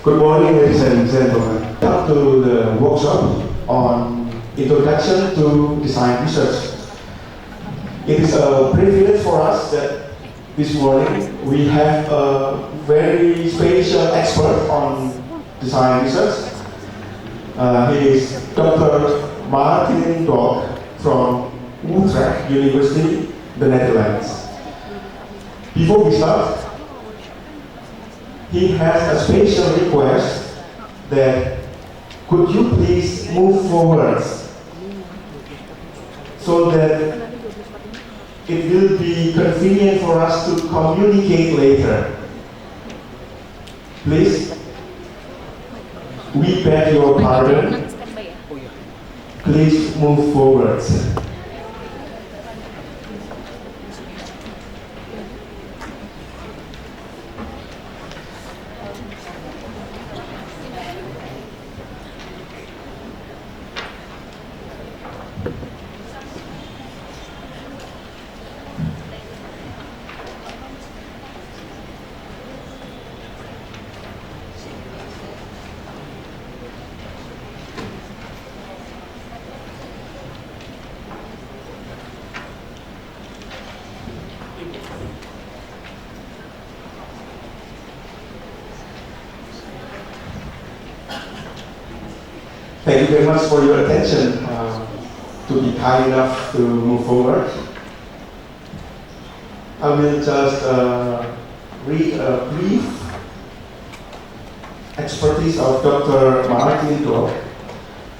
Good morning, ladies and gentlemen. Welcome to the workshop on Introduction to Design Research. It is a privilege for us that this morning we have a very special expert on design research. He is Dr. Maarten Dolk from Utrecht University, the Netherlands. Before we start, he has a special request that could you please move forward so that it will be convenient for us to communicate later. Please, we beg your pardon. Please move forward. Thank you very much for your attention, to be kind enough to move forward. I will just read a brief expertise of Dr. Maarten Dolk.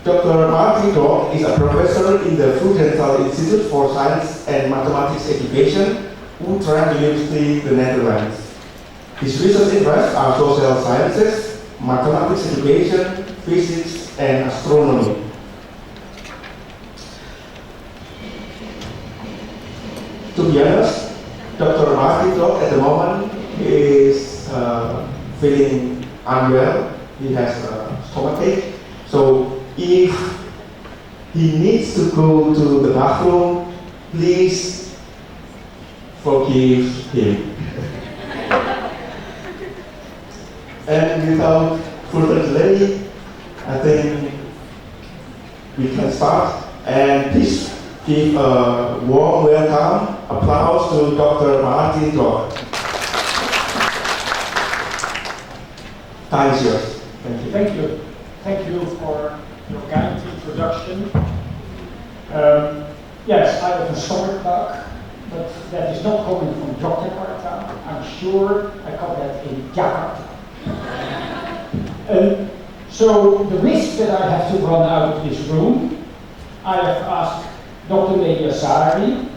Dr. Maarten Dolk is a professor in the Fundamental Institute for Science and Mathematics Education, Utrecht University, the Netherlands. His research interests are social sciences, mathematics education, physics, and astronomy. To be honest, Dr. Maarten Dolk at the moment is feeling unwell. He has a stomachache. So if he needs to go to the bathroom, please forgive him. And without further delay, I think we can start, and please give a warm welcome, applause to Dr. Maarten Dolk. Time is yours. Thank you. Thank you. Thank you for your kind introduction. Yes, I have a stomach bug, but that is not coming from Yogyakarta. I'm sure I got that in Jakarta. So the risk that I have to run out of this room, I have asked Dr. Yogyakarta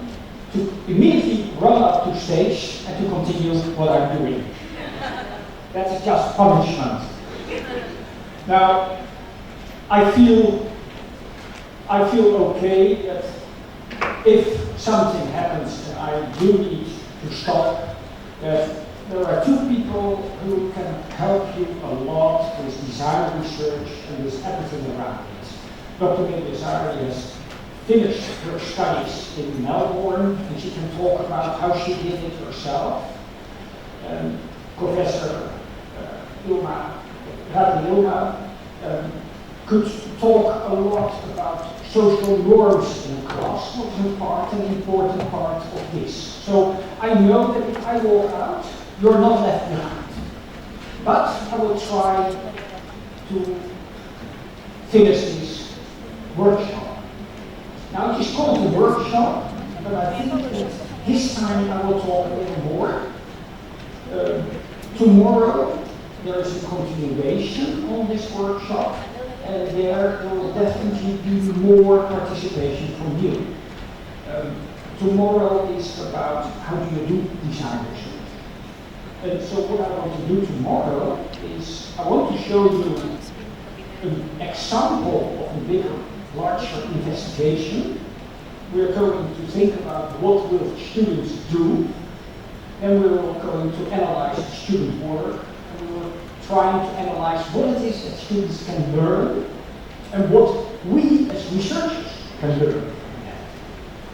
to immediately run up to stage and to continue what I'm doing. That's just punishment. Now, I feel okay that if something happens and I do need to stop, that there are two people who can help you a lot with design research and with everything around it. Dr. Yogyakarta has finished her studies in Melbourne, and she can talk about how she did it herself. Professor Ilma could talk a lot about social norms in class, which is an important part of this. So I know that if I walk out, you're not left behind. But I will try to finish this workshop. Now it is called a workshop, but I think that this time I will talk a little more. Tomorrow there is a continuation on this workshop, and there will definitely be more participation from you. Tomorrow is about how do you do design research. And so what I want to do tomorrow is I want to show you an example of a bigger, larger investigation. We're going to think about what will students do, and we're going to analyze the student work, and we're trying to analyze what it is that students can learn and what we as researchers can learn from that.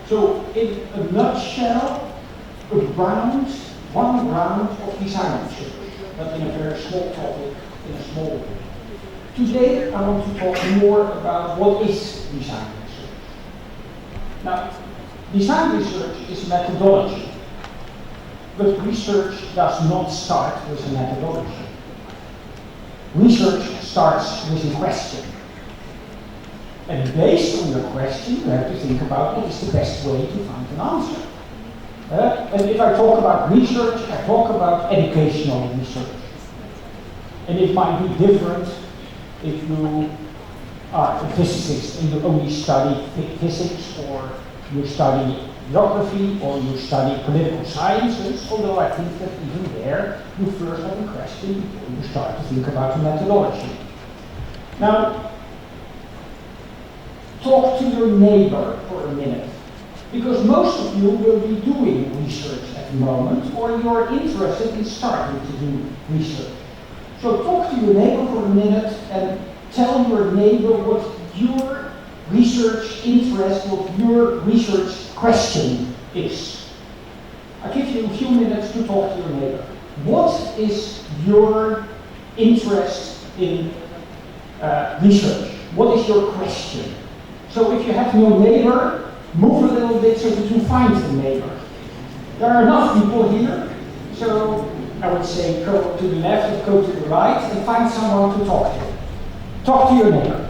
So in a nutshell, one round of design research, but in a very small topic in a small way. Today, I want to talk more about what is design research. Now, design research is a methodology, but research does not start with a methodology. Research starts with a question. And based on your question, you have to think about what is the best way to find an answer. And if I talk about research, I talk about educational research. And it might be different if you are a physicist and you only study physics, or you study geography, or you study political sciences, although I think that even there you first have a question before you start to think about the methodology. Now, talk to your neighbor for a minute, because most of you will be doing research at the moment, or you're interested in starting to do research. So talk to your neighbor for a minute and tell your neighbor what your research interest, what your research question is. I give you a few minutes to talk to your neighbor. What is your interest in research? What is your question? So if you have no neighbor, move a little bit so that you find a neighbor. There are enough people here, so I would say go to the left and go to the right and find someone to talk to. Talk to your neighbor.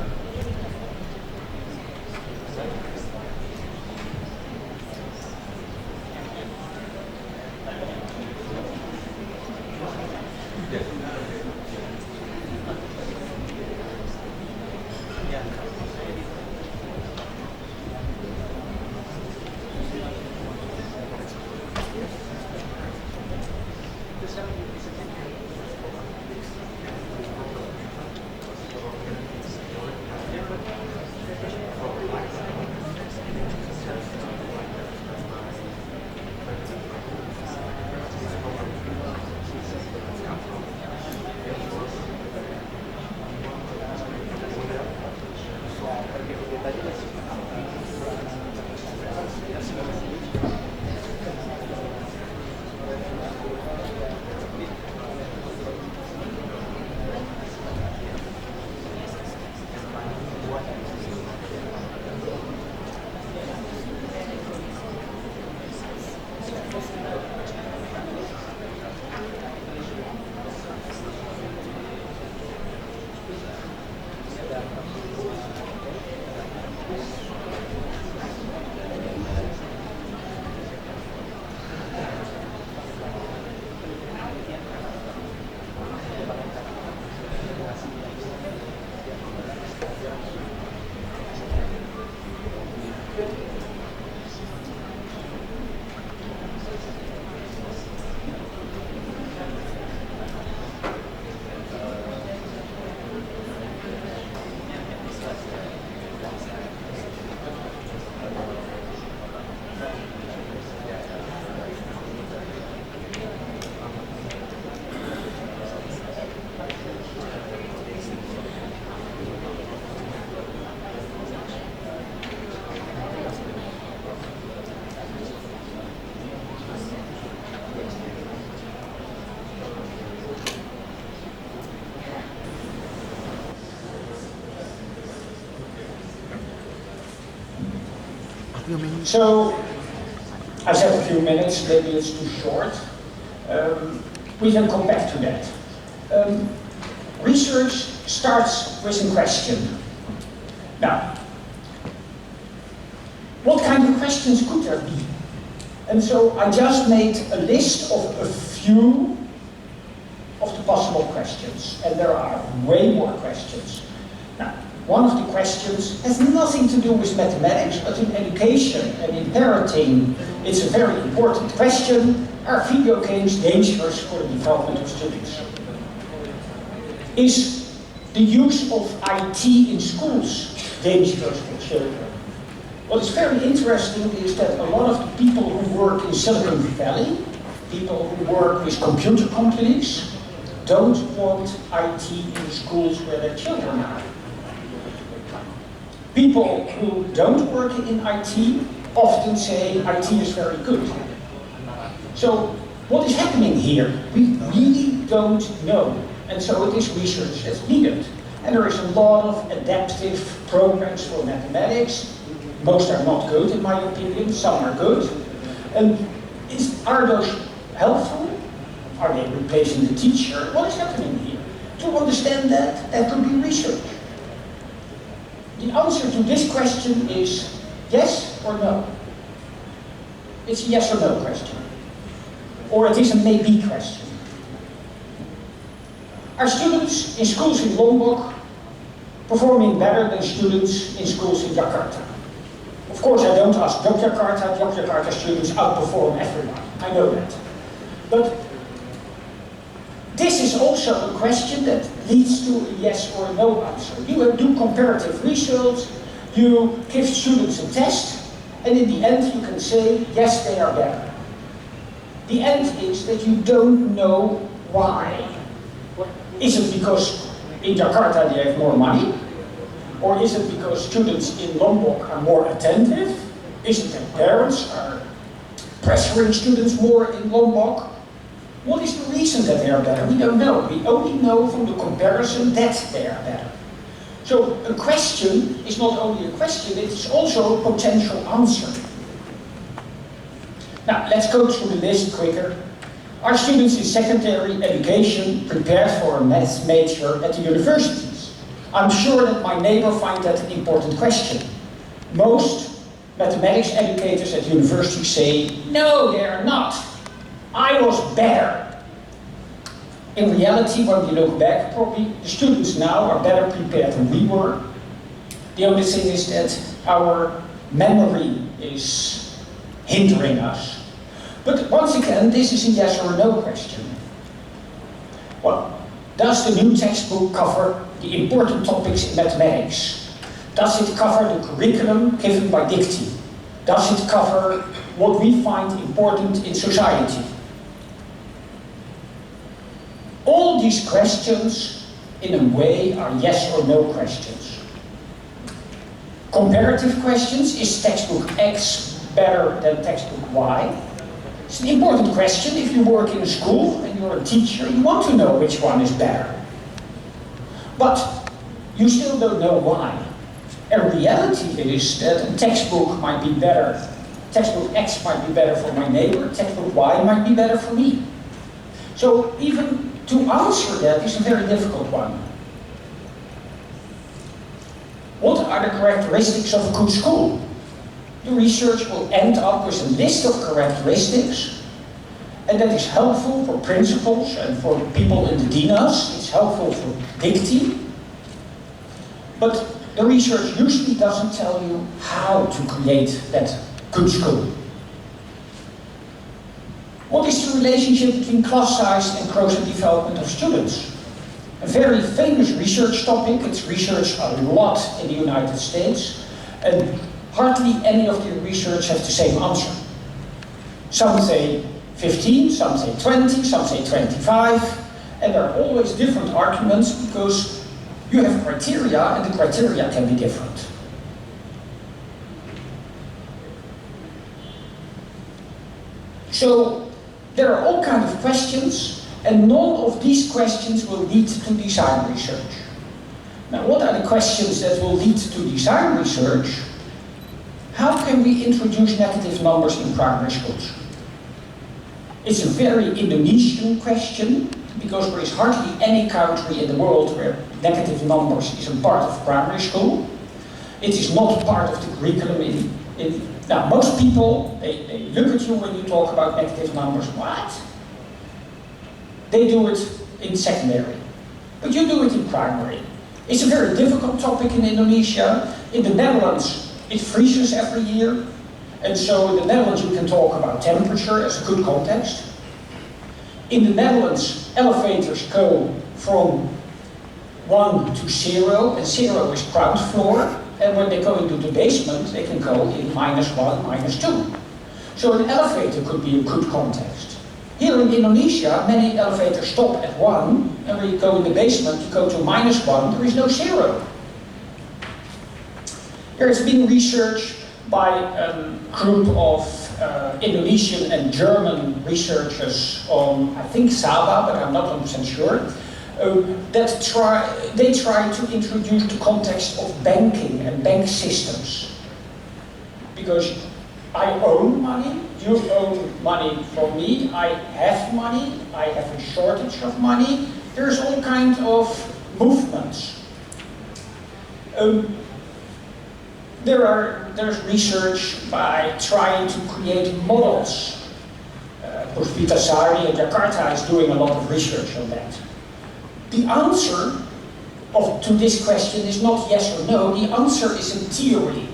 So, I said a few minutes, maybe it's too short. We can come back to that. Research starts with a question. Now, what kind of questions could there be? And so I just made a list of a few of the possible questions, and there are way more questions. Now, one of the questions has nothing to do with mathematics, but in education and in parenting, it's a very important question. Are video games dangerous for the development of students? Is the use of IT in schools dangerous for children? What is very interesting is that a lot of the people who work in Silicon Valley, people who work with computer companies, don't want IT in schools where their children are. People who don't work in IT often say IT is very good. So what is happening here? We really don't know. And so it is research that's needed. And there is a lot of adaptive programs for mathematics. Most are not good, in my opinion. Some are good. And are those helpful? Are they replacing the teacher? What is happening here? To understand that, that could be research. The answer to this question is yes or no. It's a yes or no question. Or it is a maybe question. Are students in schools in Lombok performing better than students in schools in Jakarta? Of course, I don't ask Yogyakarta. Yogyakarta students outperform everyone. I know that. But this is also a question that leads to a yes or a no answer. You do comparative research, you give students a test, and in the end you can say, yes, they are better. The end is that you don't know why. Is it because in Jakarta they have more money? Or is it because students in Lombok are more attentive? Is it that parents are pressuring students more in Lombok? What is the reason that they are better? We don't know. We only know from the comparison that they are better. So a question is not only a question, it is also a potential answer. Now let's go through the list quicker. Are students in secondary education prepared for a maths major at the universities? I'm sure that my neighbor finds that an important question. Most mathematics educators at universities say, no, they are not. I was better. In reality, when we look back, probably the students now are better prepared than we were. The only thing is that our memory is hindering us. But once again, this is a yes or a no question. Well, does the new textbook cover the important topics in mathematics? Does it cover the curriculum given by Dicty? Does it cover what we find important in society? All these questions, in a way, are yes or no questions. Comparative questions, is textbook X better than textbook Y? It's an important question. If you work in a school and you're a teacher, you want to know which one is better. But you still don't know why. And reality is that a textbook might be better. Textbook X might be better for my neighbor, textbook Y might be better for me. So even to answer that is a very difficult one. What are the characteristics of a good school? The research will end up with a list of characteristics, and that is helpful for principals and for people in the DINAS. It's helpful for Dicty. But the research usually doesn't tell you how to create that good school. What is the relationship between class size and growth and development of students? A very famous research topic. It's researched a lot in the United States, and hardly any of the research have the same answer. Some say 15, some say 20, some say 25, and there are always different arguments because you have criteria and the criteria can be different. So there are all kinds of questions, and none of these questions will lead to design research. Now, what are the questions that will lead to design research? How can we introduce negative numbers in primary schools? It's a very Indonesian question, because there is hardly any country in the world where negative numbers is a part of primary school. It is not part of the curriculum. Now, most people, they look at you when you talk about negative numbers. What? They do it in secondary, but you do it in primary. It's a very difficult topic in Indonesia. In the Netherlands, it freezes every year. And so in the Netherlands, you can talk about temperature as a good context. In the Netherlands, elevators go from 1 to 0, and 0 is ground floor. And when they go into the basement, they can go in -1, -2. So an elevator could be a good context. Here in Indonesia, many elevators stop at 1, and when you go in the basement, you go to -1, there is no 0. There has been research by a group of Indonesian and German researchers on, I think, Sabah, but I'm not 100% sure. They try to introduce the context of banking and bank systems. Because I own money, you own money from me, I have money, I have a shortage of money. There's all kinds of movements. There's research by trying to create models. Universitas in Yogyakarta is doing a lot of research on that. The answer to this question is not yes or no, the answer is a theory.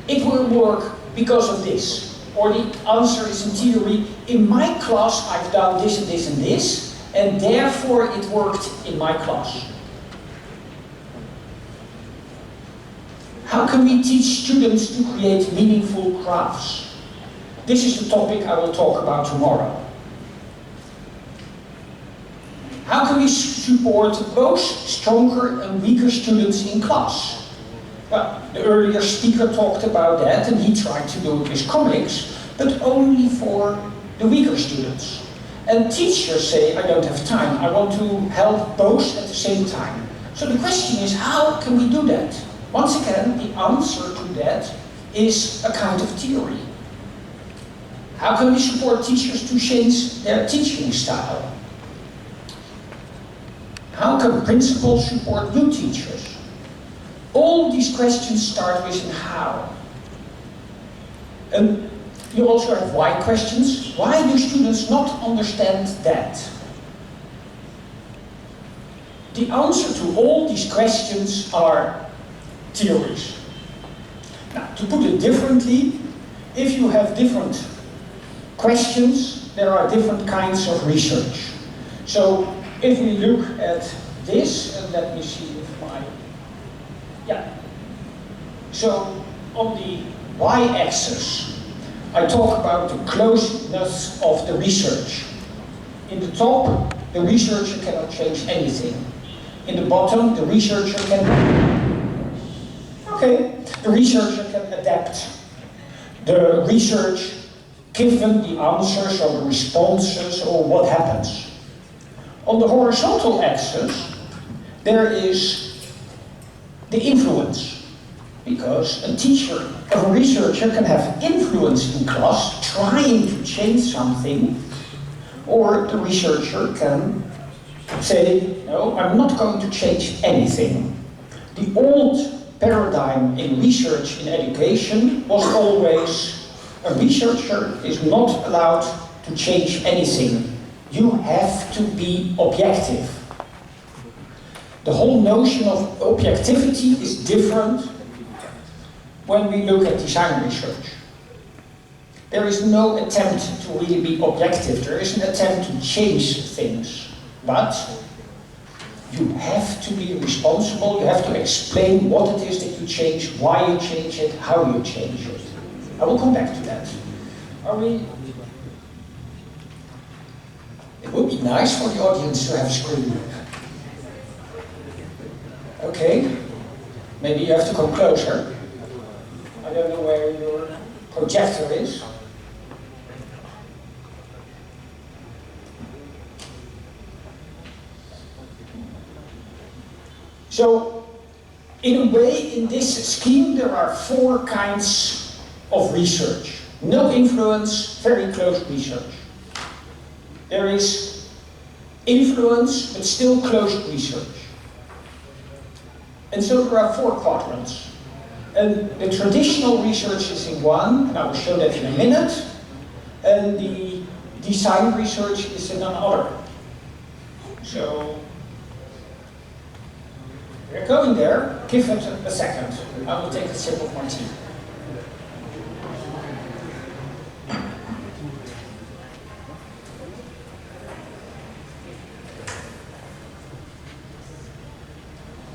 It will work because of this. Or the answer is in theory, in my class I've done this and this and this, and therefore it worked in my class. How can we teach students to create meaningful crafts? This is the topic I will talk about tomorrow. How can we support both stronger and weaker students in class? Well, the earlier speaker talked about that, and he tried to do it with comics, but only for the weaker students. And teachers say, I don't have time, I want to help both at the same time. So the question is, how can we do that? Once again, the answer to that is a kind of theory. How can we support teachers to change their teaching style? How can principals support new teachers? All these questions start with an how. And you also have why questions. Why do students not understand that? The answer to all these questions are theories. Now, to put it differently, if you have different questions, there are different kinds of research. So, if we look at this, and let me see if my... Yeah. So, on the y-axis, I talk about the closeness of the research. In the top, the researcher cannot change anything. In the bottom, the researcher can... Okay, the researcher can adapt the research given the answers or the responses or what happens. On the horizontal axis, there is the influence, because a teacher or a researcher can have influence in class trying to change something, or the researcher can say, no, I'm not going to change anything. The old paradigm in research in education was always a researcher is not allowed to change anything. You have to be objective. The whole notion of objectivity is different when we look at design research. There is no attempt to really be objective. There is an attempt to change things. But you have to be responsible. You have to explain what it is that you change, why you change it, how you change it. I will come back to that. Are we? It would be nice for the audience to have a screen. Okay. Maybe you have to come closer. I don't know where your projector is. So, in a way, in this scheme, there are 4 kinds of research. No influence, very close research. There is influence, but still closed research. And so there are 4 quadrants. And the traditional research is in one, and I will show that in a minute. And the design research is in another. So, we're going there. Give it a second. I will take a sip of my tea.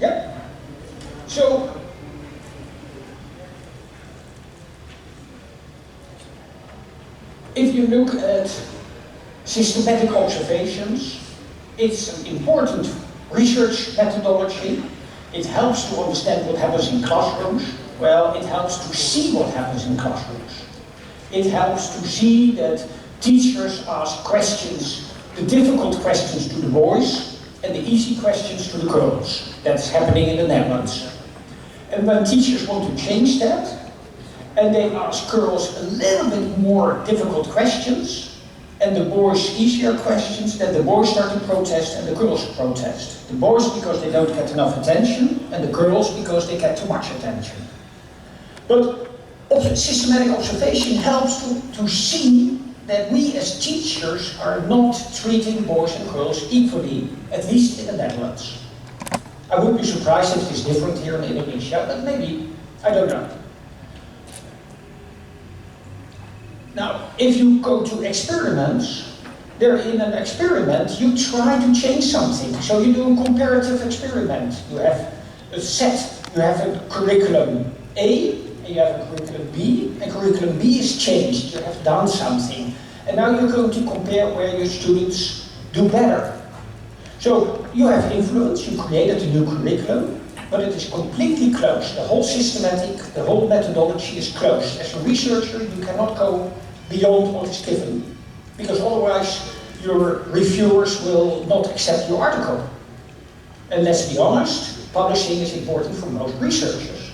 Yep. So, if you look at systematic observations, it's an important research methodology. It helps to understand what happens in classrooms. Well, it helps to see what happens in classrooms. It helps to see that teachers ask questions, the difficult questions to the boys, and the easy questions to the girls. That's happening in the Netherlands. And when teachers want to change that, and they ask girls a little bit more difficult questions, and the boys easier questions, then the boys start to protest and the girls protest. The boys because they don't get enough attention, and the girls because they get too much attention. But systematic observation helps to see that we as teachers are not treating boys and girls equally, at least in the Netherlands. I would be surprised if it's different here in Indonesia, but maybe, I don't know. Now, if you go to experiments, there in an experiment you try to change something. So you do a comparative experiment. You have a set, you have a curriculum A, and you have a curriculum B, and curriculum B is changed. You have done something. And now you're going to compare where your students do better. So you have influence, you created a new curriculum, but it is completely closed. The whole systematic, the whole methodology is closed. As a researcher, you cannot go beyond what is given, because otherwise your reviewers will not accept your article. And let's be honest, publishing is important for most researchers.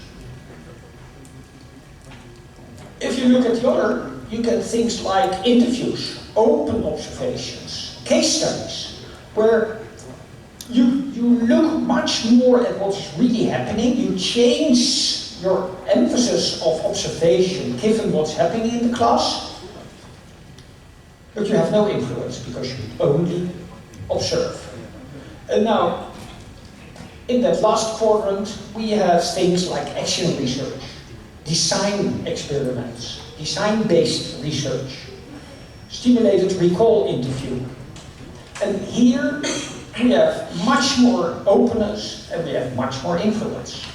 If you look at the other, you get things like interviews, open observations, case studies, where you look much more at what's really happening. You change your emphasis of observation given what's happening in the class, but you have no influence because you only observe. And now, in that last quadrant, we have things like action research, design experiments, design-based research, stimulated recall interview. And here we have much more openness and we have much more influence.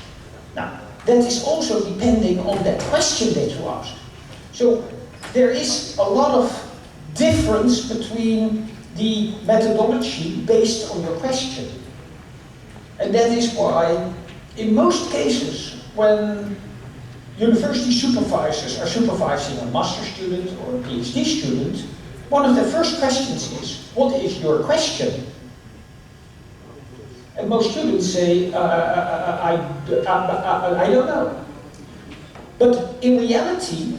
Now, that is also depending on that question that you ask. So there is a lot of difference between the methodology based on your question. And that is why, in most cases, when university supervisors are supervising a master's student or a PhD student, one of the first questions is, what is your question? And most students say, I don't know. But in reality,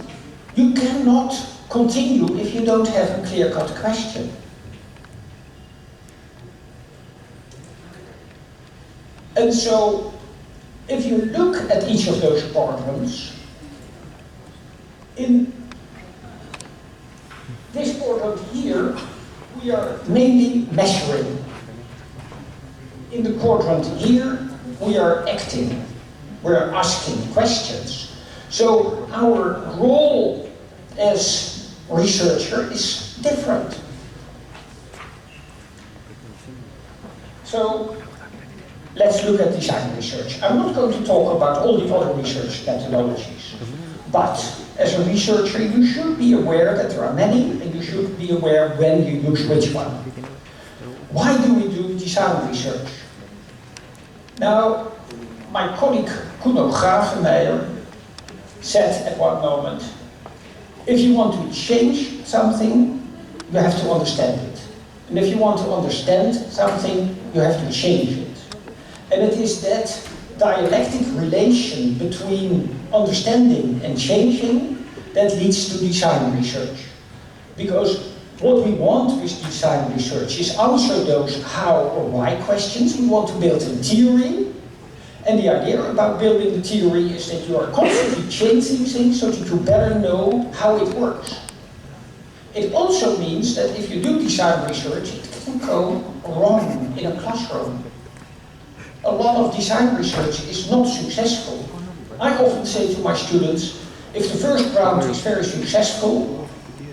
you cannot continue if you don't have a clear-cut question. And so, if you look at each of those quadrants, in this quadrant here, we are mainly measuring. In the quadrant here, we are acting. We're asking questions. So our role as researcher is different. So let's look at design research. I'm not going to talk about all the other research methodologies, but as a researcher, you should be aware that there are many, and you should be aware when you use which one. Why do we do design research? Now, my colleague Kuno Gravenmeijer said at one moment, if you want to change something, you have to understand it. And if you want to understand something, you have to change it. And it is that dialectic relation between understanding and changing that leads to design research. Because what we want with design research is answer those how or why questions. We want to build a theory. And the idea about building the theory is that you are constantly changing things so that you better know how it works. It also means that if you do design research, it can go wrong in a classroom. A lot of design research is not successful. I often say to my students, if the first round is very successful,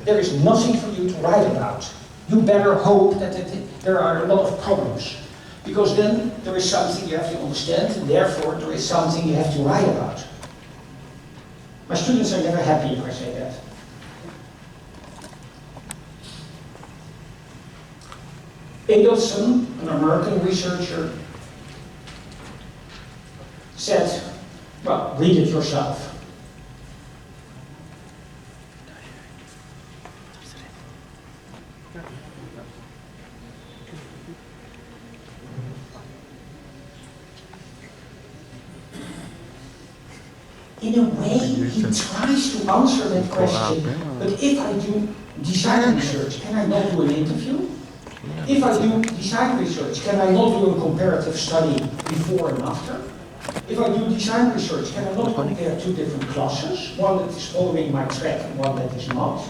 there is nothing for you to write about. You better hope that there are a lot of problems. Because then there is something you have to understand, and therefore there is something you have to write about. My students are never happy if I say that. Adelson, an American researcher, said, well, read it yourself. in a way, he tries to answer that question, but if I do design research, can I not do an interview? If I do design research, can I not do a comparative study before and after? If I do design research, can I not compare two different classes, one that is following my track and one that is not?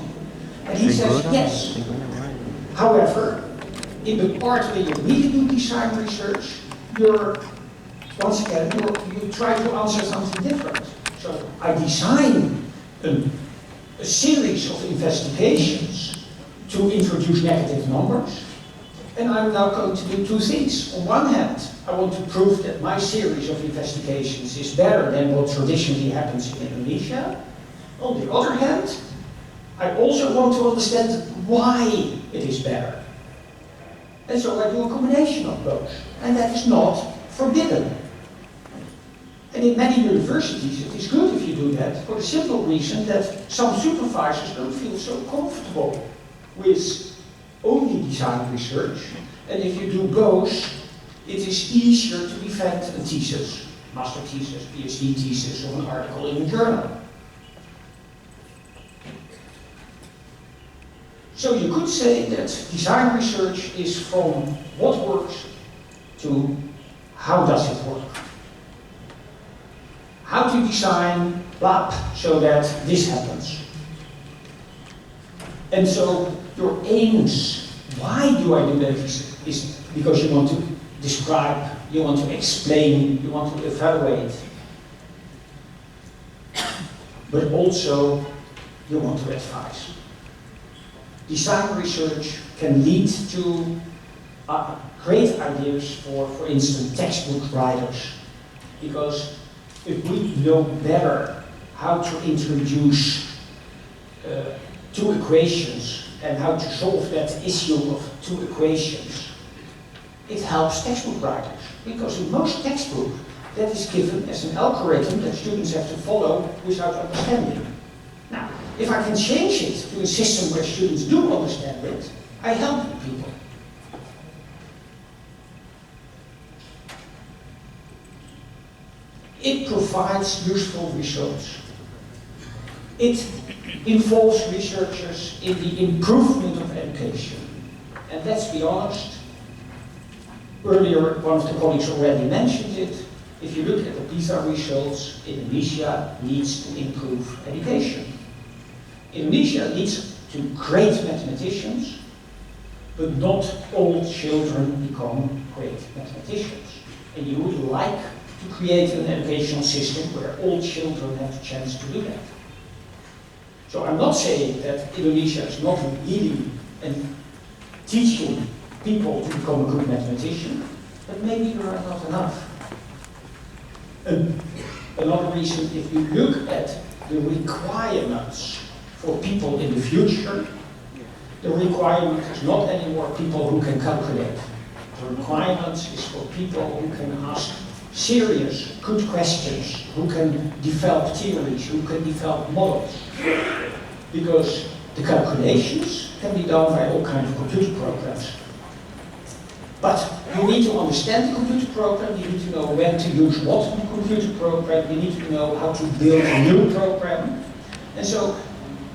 And he says, yes. However, in the part where you really do design research, once again, you try to answer something different. So I design a series of investigations to introduce negative numbers, and I'm now going to do two things. On one hand, I want to prove that my series of investigations is better than what traditionally happens in Indonesia. On the other hand, I also want to understand why it is better. And so I do a combination of those, and that is not forbidden. And in many universities, it is good if you do that for the simple reason that some supervisors don't feel so comfortable with only design research. And if you do both, it is easier to defend a thesis, master thesis, PhD thesis, or an article in a journal. So you could say that design research is from what works to how does it work. How to design lab so that this happens. And so your aims, why do I do that, is because you want to describe, you want to explain, you want to evaluate. But also, you want to advise. Design research can lead to great ideas for instance, textbook writers. Because if we know better how to introduce two equations and how to solve that issue of two equations, it helps textbook writers. Because in most textbooks, that is given as an algorithm that students have to follow without understanding. Now, if I can change it to a system where students do understand it, I help people. It provides useful results. It involves researchers in the improvement of education. And let's be honest, earlier one of the colleagues already mentioned it. If you look at the PISA results, Indonesia needs to improve education. Indonesia leads to great mathematicians, but not all children become great mathematicians. And you would like to create an educational system where all children have the chance to do that. So I'm not saying that Indonesia is not leading and teaching people to become a good mathematician, but maybe there are not enough. Another reason, if you look at the requirements for people in the future, the requirement is not anymore people who can calculate. The requirement is for people who can ask serious, good questions, who can develop theories, who can develop models. Because the calculations can be done by all kinds of computer programs. But you need to understand the computer program, you need to know when to use what in the computer program, you need to know how to build a new program. And so,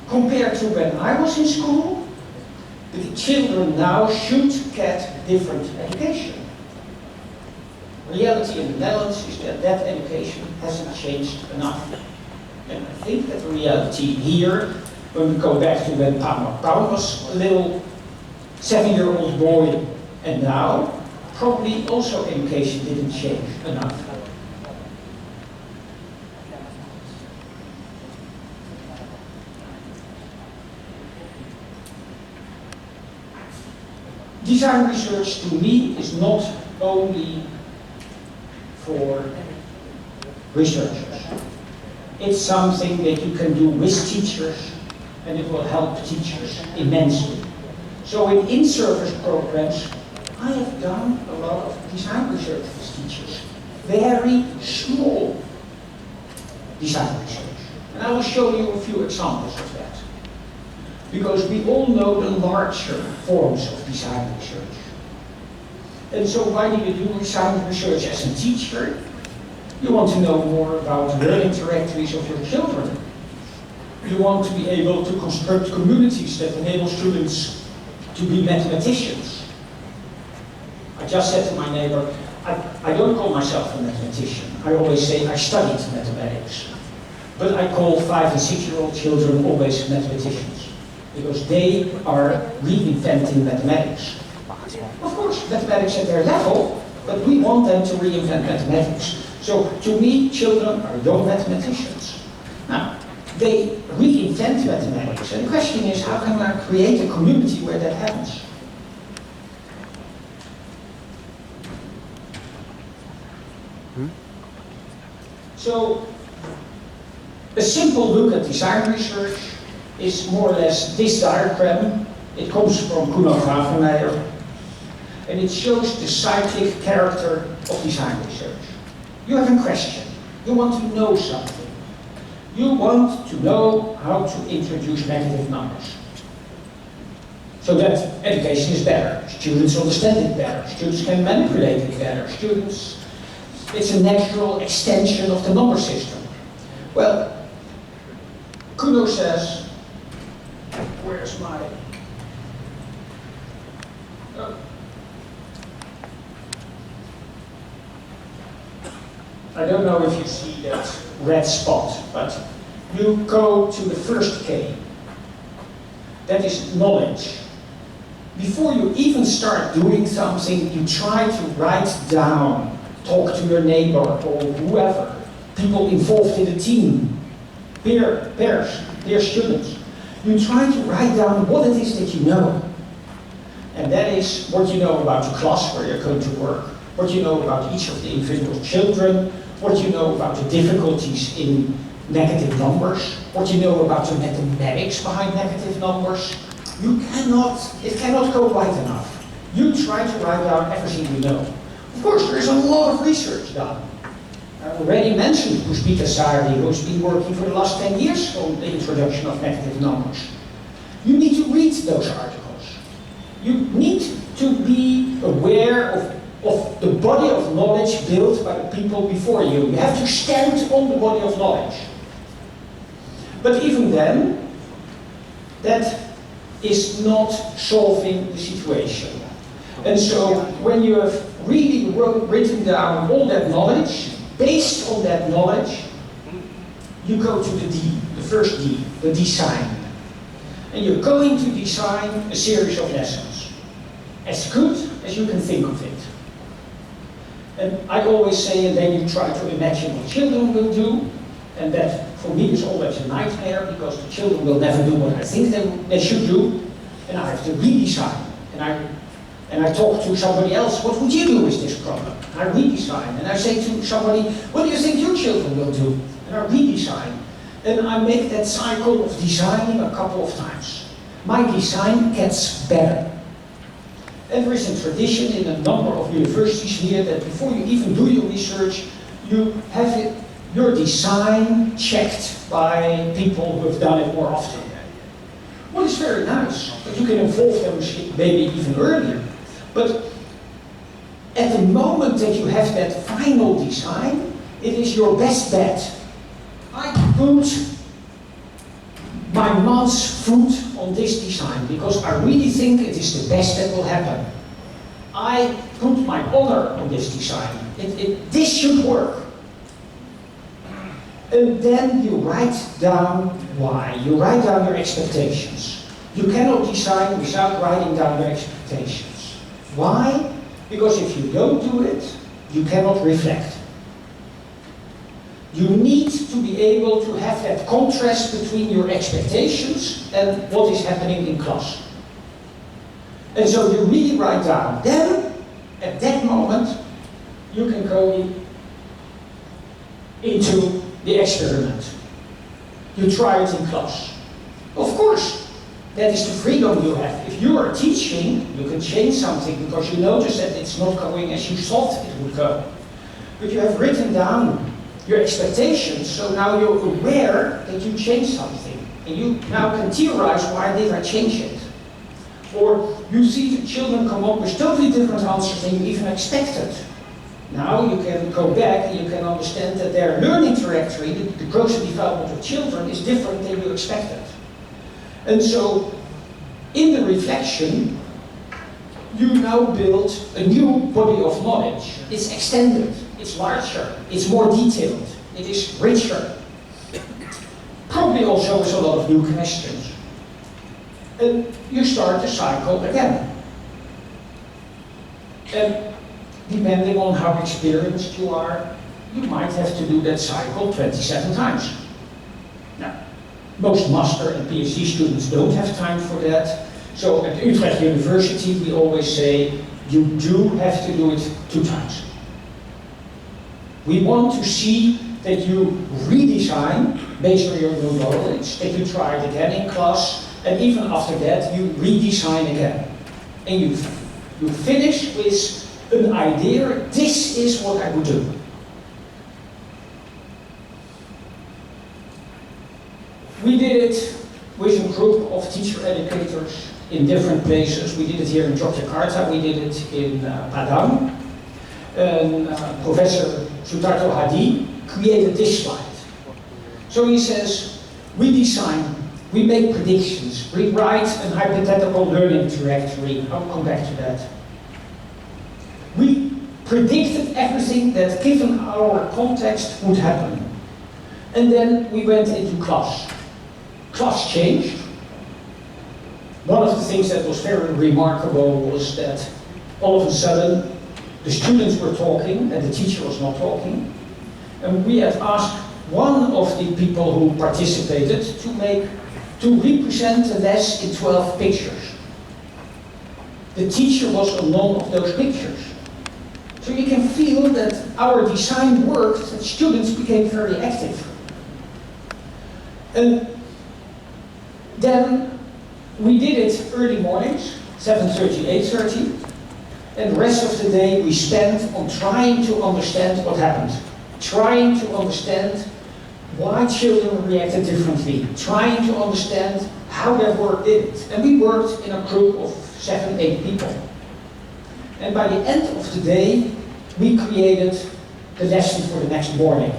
compared to when I was in school, the children now should get different education. Reality in the Netherlands is that that education hasn't changed enough. And I think that the reality here, when we go back to when Paul was a little 7-year-old boy, and now, probably also education didn't change enough. Design research to me is not only for researchers. It's something that you can do with teachers, and it will help teachers immensely. So in service programs, I have done a lot of design research with teachers. Very small design research. And I will show you a few examples of that. Because we all know the larger forms of design research. And so why do you do design research as a teacher? You want to know more about learning trajectories of your children. You want to be able to construct communities that enable students to be mathematicians. I just said to my neighbor, I don't call myself a mathematician. I always say I studied mathematics. But I call 5- and 6-year-old children always mathematicians, because they are reinventing mathematics. Of course, mathematics at their level, but we want them to reinvent mathematics. So to me, children are young mathematicians. Now, they reinvent mathematics, and the question is, how can I create a community where that happens? So, a simple look at design research is more or less this diagram. It comes from Kuno Gravenmeijer, and it shows the cyclic character of design research. You have a question. You want to know something. You want to know how to introduce negative numbers, so that education is better. Students understand it better. Students can manipulate it better. It's a natural extension of the number system. Well, Kuno says, where's my... I don't know if you see that red spot, but you go to the first K. That is knowledge. Before you even start doing something, you try to write down, talk to your neighbor or whoever, people involved in the team, peers, dear students. You try to write down what it is that you know. And that is what you know about the class where you're going to work, what you know about each of the individual children, what you know about the difficulties in negative numbers, what you know about the mathematics behind negative numbers. It cannot go wide enough. You try to write down everything you know. Of course, there is a lot of research done. I already mentioned Puspita Sardi, who's been working for the last 10 years on the introduction of negative numbers. You need to read those articles. You need to be aware of the body of knowledge built by the people before you. You have to stand on the body of knowledge. But even then, that is not solving the situation. And so, when you have really written down all that knowledge, based on that knowledge, you go to the D, the first D, the design. And you're going to design a series of lessons, as good as you can think of it. And I always say, and then you try to imagine what children will do, and that for me is always a nightmare, because the children will never do what I think they should do, and I have to redesign. And I talk to somebody else, what would you do with this problem? I redesign, and I say to somebody, what do you think your children will do? And I redesign. And I make that cycle of designing a couple of times. My design gets better. And there is a tradition in a number of universities here that before you even do your research, you have your design checked by people who have done it more often. Well, it's very nice, but you can involve them maybe even earlier. But at the moment that you have that final design, it is your best bet. I put my man's foot on this design because I really think it is the best that will happen. I put my honor on this design. This should work. And then you write down why. You write down your expectations. You cannot design without writing down your expectations. Why? Because if you don't do it, you cannot reflect. You need to be able to have that contrast between your expectations and what is happening in class. And so you really write down. Then, at that moment, you can go into the experiment. You try it in class. Of course, that is the freedom you have. If you are teaching, you can change something because you notice that it's not going as you thought it would go. But you have written down your expectations, so now you're aware that you changed something. And you now can theorize, why did I change it? Or you see the children come up with totally different answers than you even expected. Now you can go back and you can understand that their learning trajectory, the growth and development of children, is different than you expected. And so, in the reflection, you now build a new body of knowledge. It's extended, it's larger, it's more detailed, it is richer. Probably also with a lot of new questions. And you start the cycle again. And depending on how experienced you are, you might have to do that cycle 27 times. Now, most master and PhD students don't have time for that. So at Utrecht University, we always say, you do have to do it 2 times. We want to see that you redesign based on your new knowledge, that you try it again in class, and even after that, you redesign again. And you finish with an idea, this is what I would do. We did it with a group of teacher educators in different places. We did it here in Yogyakarta, we did it in Padang. And Professor Sutarto Hadi created this slide. So he says, we design, we make predictions, we write a hypothetical learning trajectory. I'll come back to that. We predicted everything that, given our context, would happen. And then we went into class. Class changed. One of the things that was very remarkable was that all of a sudden the students were talking and the teacher was not talking. And we had asked one of the people who participated to represent a lesson in 12 pictures. The teacher was on none of those pictures. So you can feel that our design worked and students became very active. And then we did it early mornings, 7:30, 8:30, and the rest of the day we spent on trying to understand what happened, trying to understand why children reacted differently, trying to understand how their work did it. And we worked in a group of 7, 8 people. And by the end of the day, we created the lesson for the next morning.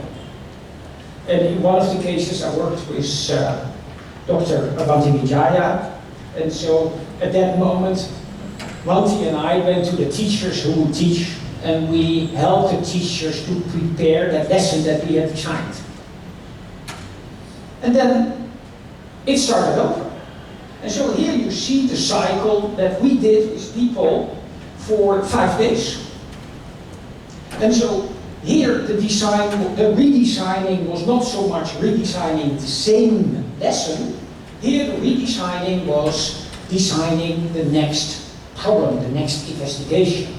And in one of the cases I worked with Dr. Avanti Vijaya, and so at that moment, Vanti and I went to the teachers who would teach, and we helped the teachers to prepare that lesson that we had designed. And then it started over. And so here you see the cycle that we did with people for 5 days. And so here the redesigning was not so much redesigning the same lesson. Here the redesigning was designing the next problem, the next investigation.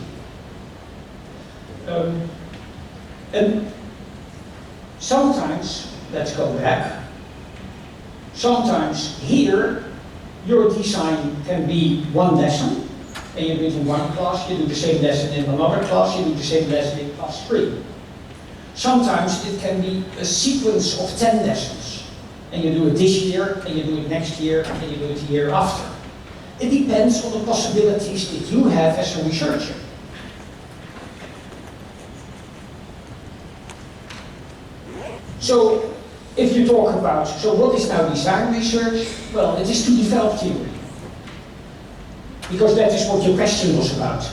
And sometimes, let's go back, sometimes here your design can be one lesson, and you do it in one class, you do the same lesson in another class, you do the same lesson in class 3. Sometimes it can be a sequence of 10 lessons, and you do it this year, and you do it next year, and you do it the year after. It depends on the possibilities that you have as a researcher. So, if you talk about, so what is now design research? Well, it is to develop theory. Because that is what your question was about.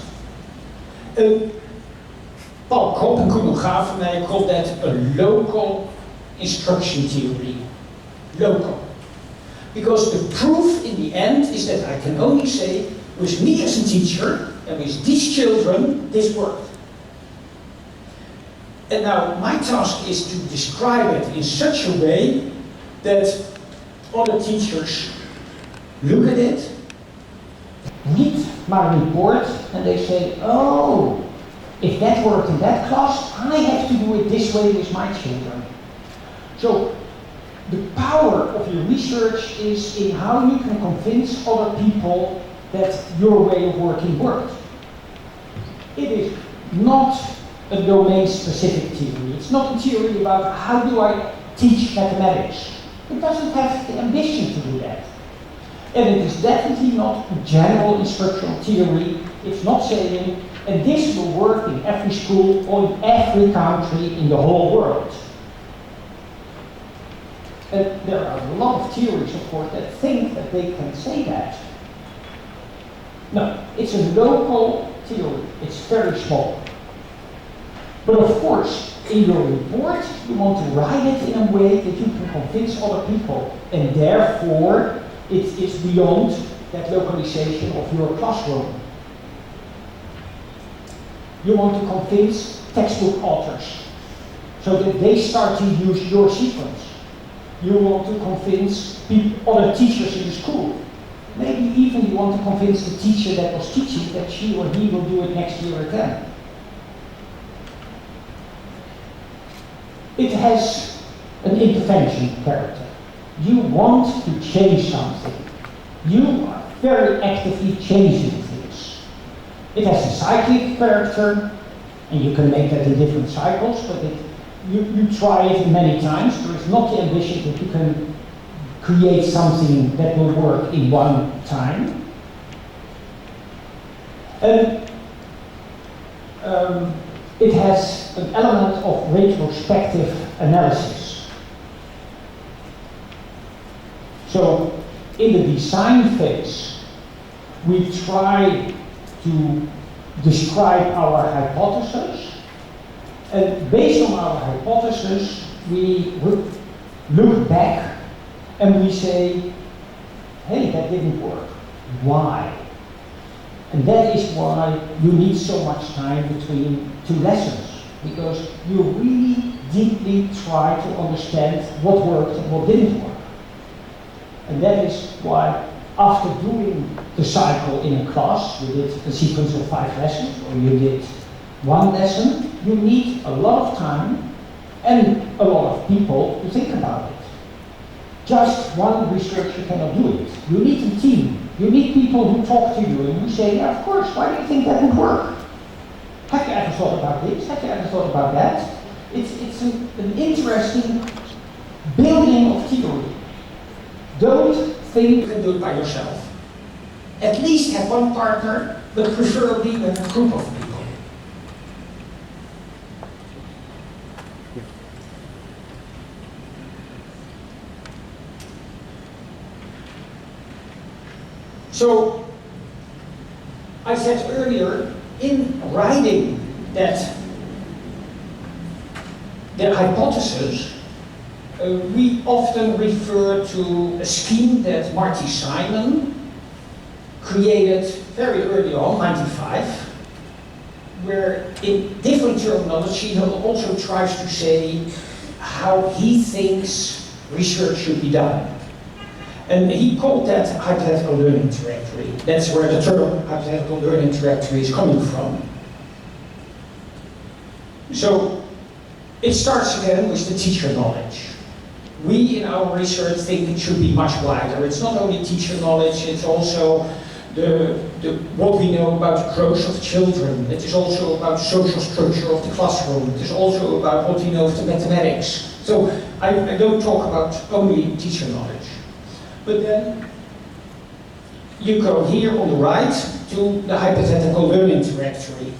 Paul Kopp and Kuno Gavenij called that a local instruction theory. Local. Because the proof in the end is that I can only say, with me as a teacher, and with these children, this worked. And now my task is to describe it in such a way that other teachers look at it, read my report, and they say, oh, if that worked in that class, I have to do it this way with my children. So the power of your research is in how you can convince other people that your way of working worked. It is not a domain-specific theory. It's not a theory about how do I teach mathematics. It doesn't have the ambition to do that. And it is definitely not a general instructional theory. It's not saying And this will work in every school or in every country in the whole world. And there are a lot of theories, of course, that think that they can say that. No, it's a local theory. It's very small. But of course, in your report, you want to write it in a way that you can convince other people. And therefore, it is beyond that localization of your classroom. You want to convince textbook authors so that they start to use your sequence. You want to convince other teachers in the school. Maybe even you want to convince the teacher that was teaching that she or he will do it next year again. It has an intervention character. You want to change something. You are very actively changing things. It has a cyclic character, and you can make that in different cycles, but you try it many times. There is not the ambition that you can create something that will work in one time. And it has an element of retrospective analysis. So in the design phase, we try to describe our hypothesis, and based on our hypothesis, we look back and we say, hey, that didn't work. Why? And that is why you need so much time between two lessons, because you really deeply try to understand what worked and what didn't work. And that is why after doing the cycle in a class, you did a sequence of 5 lessons, or you did 1 lesson, you need a lot of time and a lot of people to think about it. Just one researcher cannot do it. You need a team. You need people who talk to you and who say, yeah, of course, why do you think that would work? Have you ever thought about this? Have you ever thought about that? It's an interesting building of theory. Don't think you can do it by yourself. At least have one partner, but preferably with a group of people. So, I said earlier, in writing that the hypothesis, we often refer to a scheme that Marty Simon created very early on, 95, where in different terminology he also tries to say how he thinks research should be done. And he called that hypothetical learning trajectory. That's where the term hypothetical learning trajectory is coming from. So, it starts again with the teacher knowledge. We in our research think it should be much wider. It's not only teacher knowledge, it's also what we know about the growth of children. It is also about social structure of the classroom. It is also about what we know of the mathematics. So I don't talk about only teacher knowledge. But then you go here on the right to the hypothetical learning trajectory.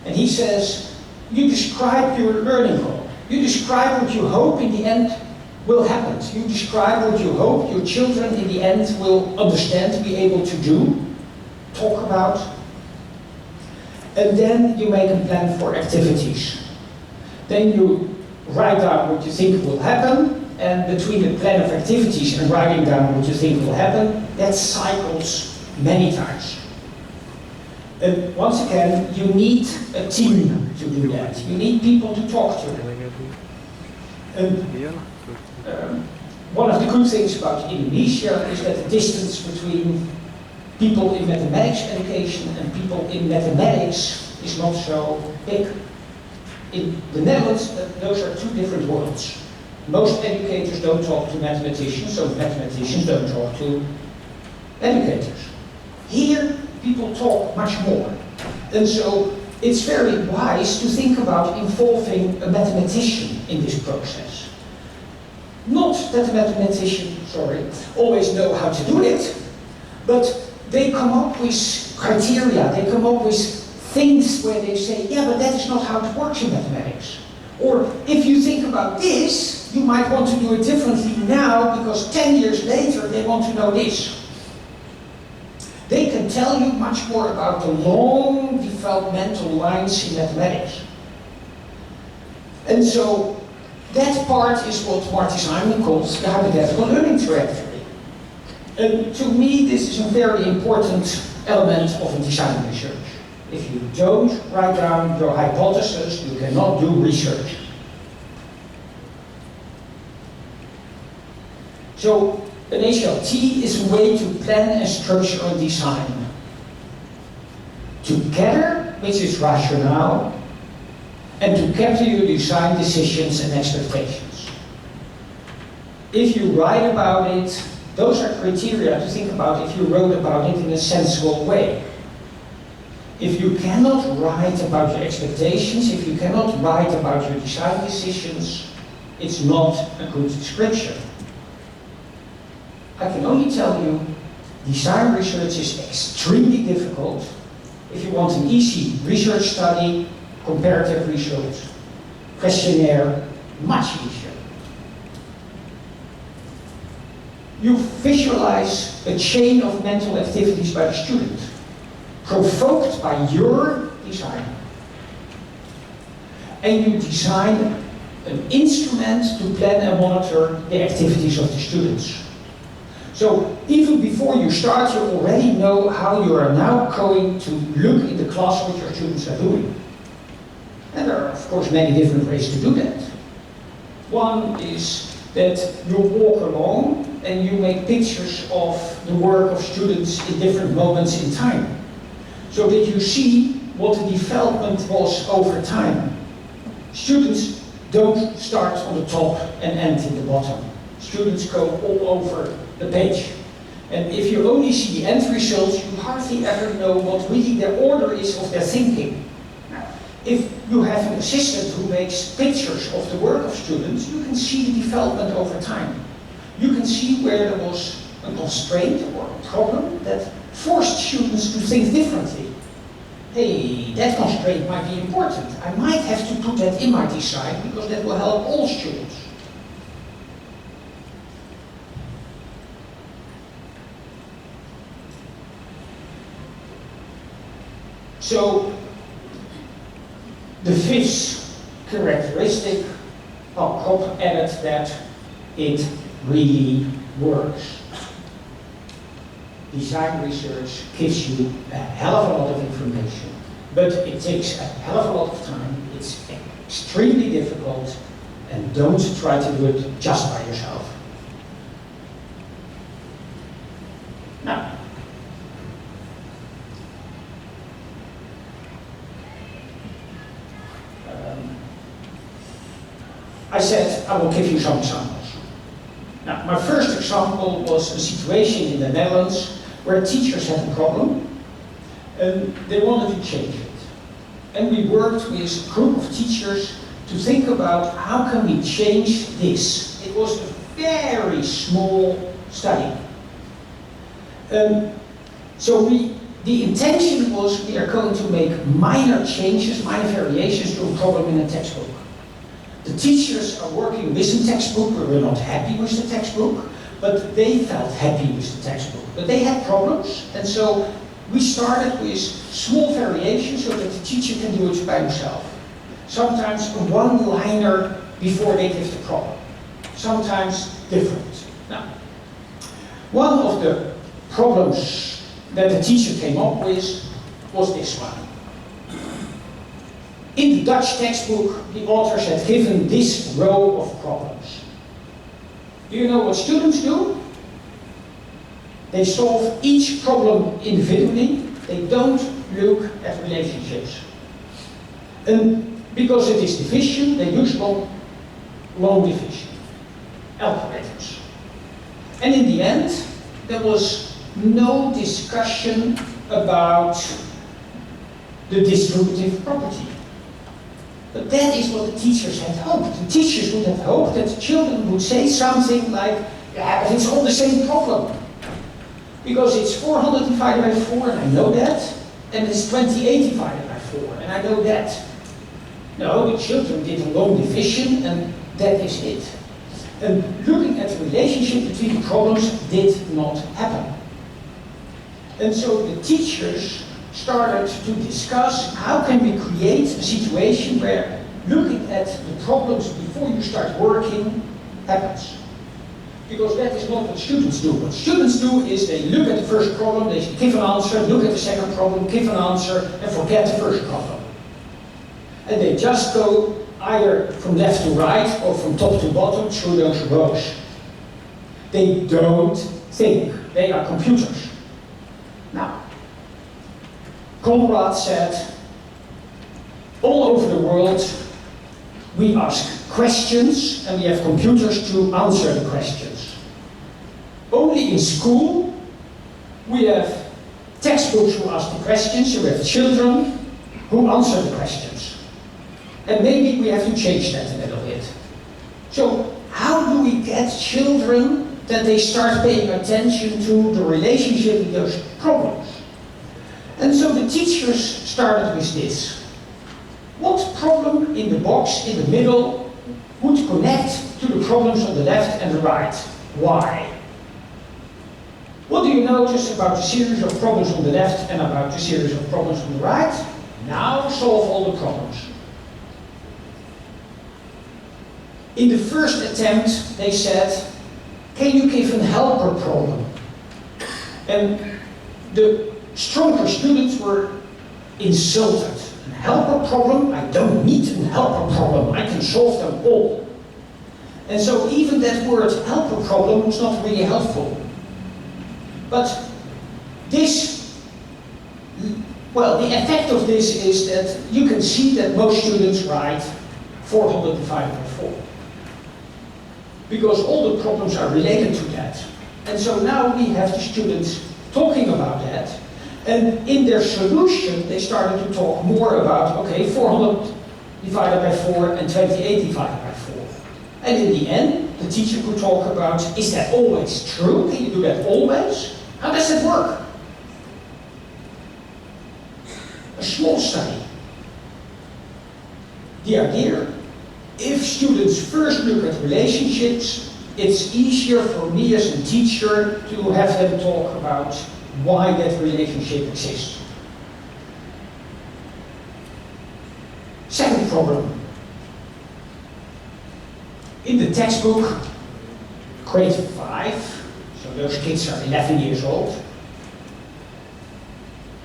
And he says, you describe your learning goal. You describe what you hope in the end will happen. You describe what you hope your children in the end will understand, be able to do, talk about. And then you make a plan for activities. Then you write down what you think will happen. And between the plan of activities and writing down what you think will happen, that cycles many times. And once again, you need a team to do that. You need people to talk to. And one of the good things about Indonesia is that the distance between people in mathematics education and people in mathematics is not so big. In the Netherlands, those are 2 different worlds. Most educators don't talk to mathematicians, so mathematicians don't talk to educators. Here, people talk much more. And so, it's very wise to think about involving a mathematician in this process. Not that the mathematician, always know how to do it, but they come up with criteria, they come up with things where they say, yeah, but that is not how it works in mathematics. Or if you think about this, you might want to do it differently now because 10 years later they want to know this. They can tell you much more about the long developmental lines in mathematics. And so that part is what Marty Simon calls the hypothetical learning trajectory. And to me, this is a very important element of design research. If you don't write down your hypothesis, you cannot do research. So an HLT is a way to plan and structure a design together with its rationale and to capture your design decisions and expectations. If you write about it, those are criteria to think about if you wrote about it in a sensible way. If you cannot write about your expectations, if you cannot write about your design decisions, it's not a good description. I can only tell you, design research is extremely difficult. If you want an easy research study, comparative research, questionnaire, much easier. You visualize a chain of mental activities by the student, provoked by your design. And you design an instrument to plan and monitor the activities of the students. So even before you start, you already know how you are now going to look in the class what your students are doing. And there are, of course, many different ways to do that. One is that you walk along and you make pictures of the work of students in different moments in time, so that you see what the development was over time. Students don't start on the top and end in the bottom. Students go all over the page. And if you only see the end results, you hardly ever know what really the order is of their thinking. Now, if you have an assistant who makes pictures of the work of students, you can see the development over time. You can see where there was a constraint or a problem that forced students to think differently. Hey, that constraint might be important. I might have to put that in my design because that will help all students. So, the fifth characteristic, Kopp added that it really works. Design research gives you a hell of a lot of information, but it takes a hell of a lot of time, it's extremely difficult, and don't try to do it just by yourself. Now, I said I will give you some examples. Now, my first example was a situation in the Netherlands where teachers had a problem and they wanted to change it. And we worked with a group of teachers to think about how can we change this. It was a very small study. So the intention was we are going to make minor changes, minor variations to a problem in a textbook. The teachers are working with the textbook, we were not happy with the textbook, but they felt happy with the textbook. But they had problems, and so we started with small variations so that the teacher can do it by himself. Sometimes a one-liner before they give the problem. Sometimes different. Now, one of the problems that the teacher came up with was this one. In the Dutch textbook, the authors had given this row of problems. Do you know what students do? They solve each problem individually. They don't look at relationships. And because it is division, they use long division algorithms. And in the end, there was no discussion about the distributive property. But that is what the teachers had hoped. The teachers would have hoped that the children would say something like, yeah, but it's all the same problem. Because it's 400 divided by 4, and I know that, and it's 28 divided by 4, and I know that. No, the children did a long division, and that is it. And looking at the relationship between the problems did not happen. And so the teachers started to discuss how can we create a situation where looking at the problems before you start working happens. Because that is not what students do. What students do is they look at the first problem, they give an answer, look at the second problem, give an answer, and forget the first problem. And they just go either from left to right or from top to bottom through those rows. They don't think. They are computers. Now, Conrad said, all over the world, we ask questions and we have computers to answer the questions. Only in school, we have textbooks who ask the questions, so we have children who answer the questions. And maybe we have to change that a little bit. So, how do we get children that they start paying attention to the relationship with those problems? And so the teachers started with this. What problem in the box in the middle would connect to the problems on the left and the right? Why? What do you notice about the series of problems on the left and about the series of problems on the right? Now solve all the problems. In the first attempt, they said, can you give an helper problem? And the stronger students were insulted. A helper problem? I don't need a helper problem. I can solve them all. And so even that word helper problem was not really helpful. But this, well, the effect of this is that you can see that most students write 400 divided by 4. Because all the problems are related to that. And so now we have the students talking about that. And in their solution, they started to talk more about, okay, 400 divided by 4 and 28 divided by 4. And in the end, the teacher could talk about, is that always true? Can you do that always? How does that work? A small study. The idea, if students first look at relationships, it's easier for me as a teacher to have them talk about why that relationship exists. Second problem. In the textbook, grade 5, so those kids are 11 years old,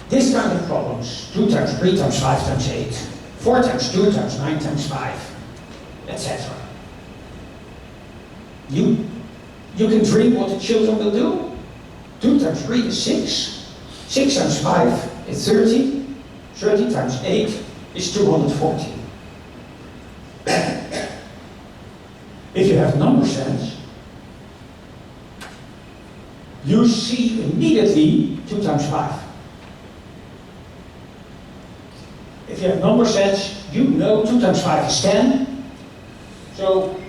this kind of problems, 2 times 3 times 5 times 8, 4 times 2 times 9 times 5, etc. You can dream what the children will do. 2 times 3 is 6. 6 times 5 is 30. 30 times 8 is 240. If you have number sense, you see immediately 2 times 5. If you have number sense, you know 2 times 5 is 10. So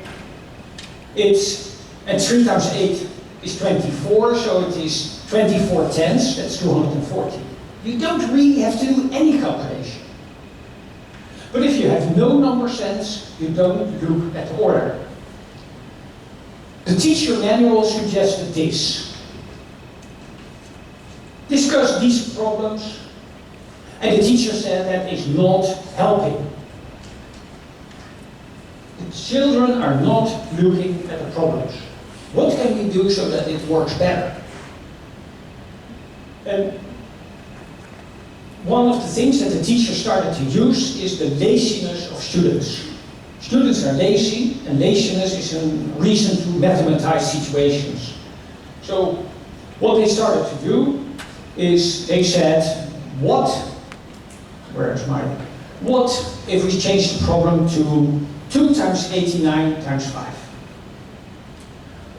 it's, and 3 times 8 is 24, so it is 24 tenths, that's 240. You don't really have to do any calculation. But if you have no number sense, you don't look at order. The teacher manual suggested this. Discuss these problems, and the teacher said that is not helping. The children are not looking at the problems. What can we do so that it works better? And one of the things that the teacher started to use is the laziness of students. Students are lazy, and laziness is a reason to mathematize situations. So what they started to do is they said, what if we change the problem to 2 times 89 times 5?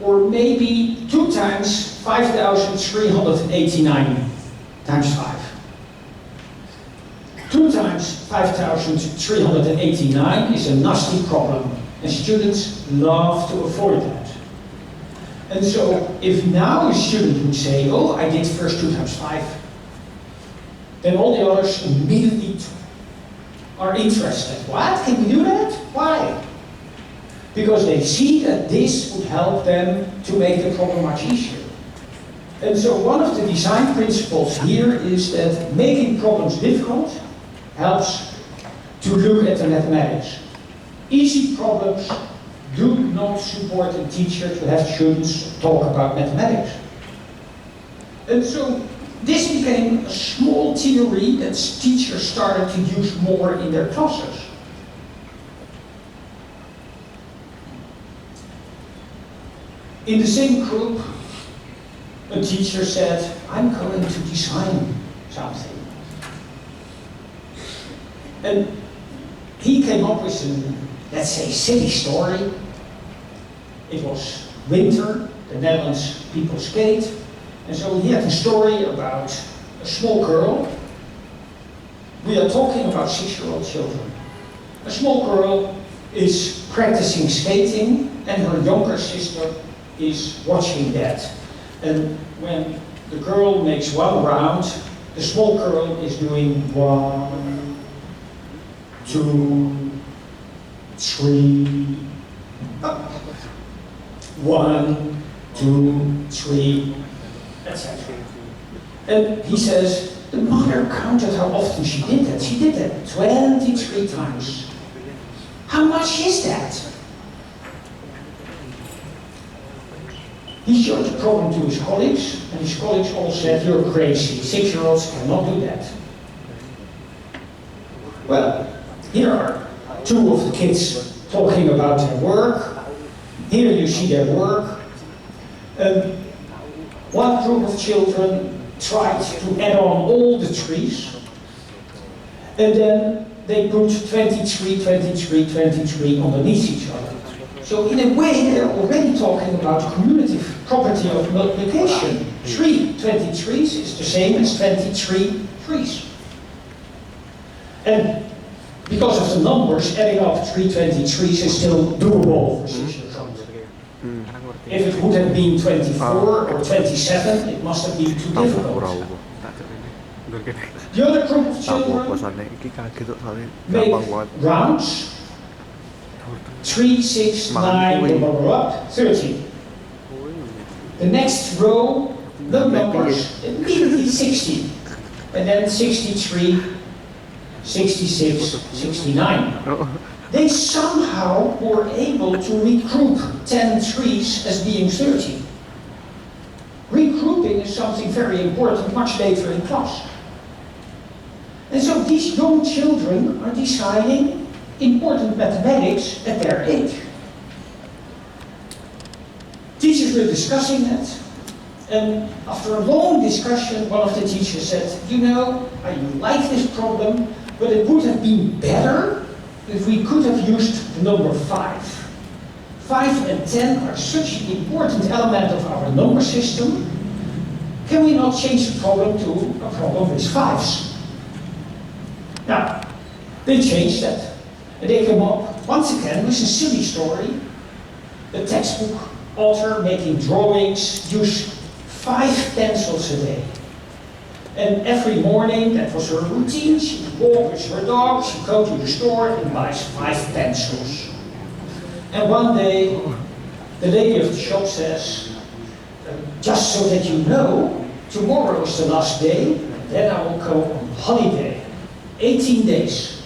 Or maybe 2 times 5,389 times 5. 2 times 5,389 is a nasty problem, and students love to avoid that. And so, if now a student would say, oh, I did first 2 times 5, then all the others immediately are interested. What? Can we do that? Why? Because they see that this would help them to make the problem much easier. And so one of the design principles here is that making problems difficult helps to look at the mathematics. Easy problems do not support a teacher to have students talk about mathematics. And so this became a small theory that teachers started to use more in their classes. In the same group, a teacher said, I'm going to design something. And he came up with an, let's say, silly story. It was winter, the Netherlands people skate, and so he had a story about a small girl. We are talking about 6-year-old children. A small girl is practicing skating, and her younger sister is watching that. And when the girl makes one round, the small girl is doing 1, 2, 3, up. 1, 2, 3, etc. And he says, the mother counted how often she did that. She did that 23 times. How much is that? He showed the problem to his colleagues, and his colleagues all said, you're crazy, 6-year-olds cannot do that. Well, here are 2 of the kids talking about their work. Here you see their work. One group of children tried to add on all the trees, and then they put 23, 23, 23 underneath each other. So in a way, they're already talking about cumulative property of multiplication. 3 23s is the same as 23 trees. And because of the numbers, adding up 3 23s is still doable for 6 years old. If it would have been 24 or 27, it must have been too difficult. The other group of children made rounds. 3, 6, 9, blah, blah, blah, 30. The next row, the numbers, immediately 60. And then 63, 66, 69. They somehow were able to regroup 10 trees as being 30. Regrouping is something very important much later in class. And so these young children are deciding important mathematics at their age. Teachers were discussing that, and after a long discussion, one of the teachers said, you know, I like this problem, but it would have been better if we could have used the number 5. 5 and 10 are such an important element of our number system. Can we not change the problem to a problem with 5s? Now, they changed that. And they came up, once again, with a silly story. The textbook author making drawings used 5 pencils a day. And every morning, that was her routine, she would walk with her dog, she'd go to the store and buys 5 pencils. And one day, the lady of the shop says, just so that you know, tomorrow is the last day, then I will go on holiday. 18 days.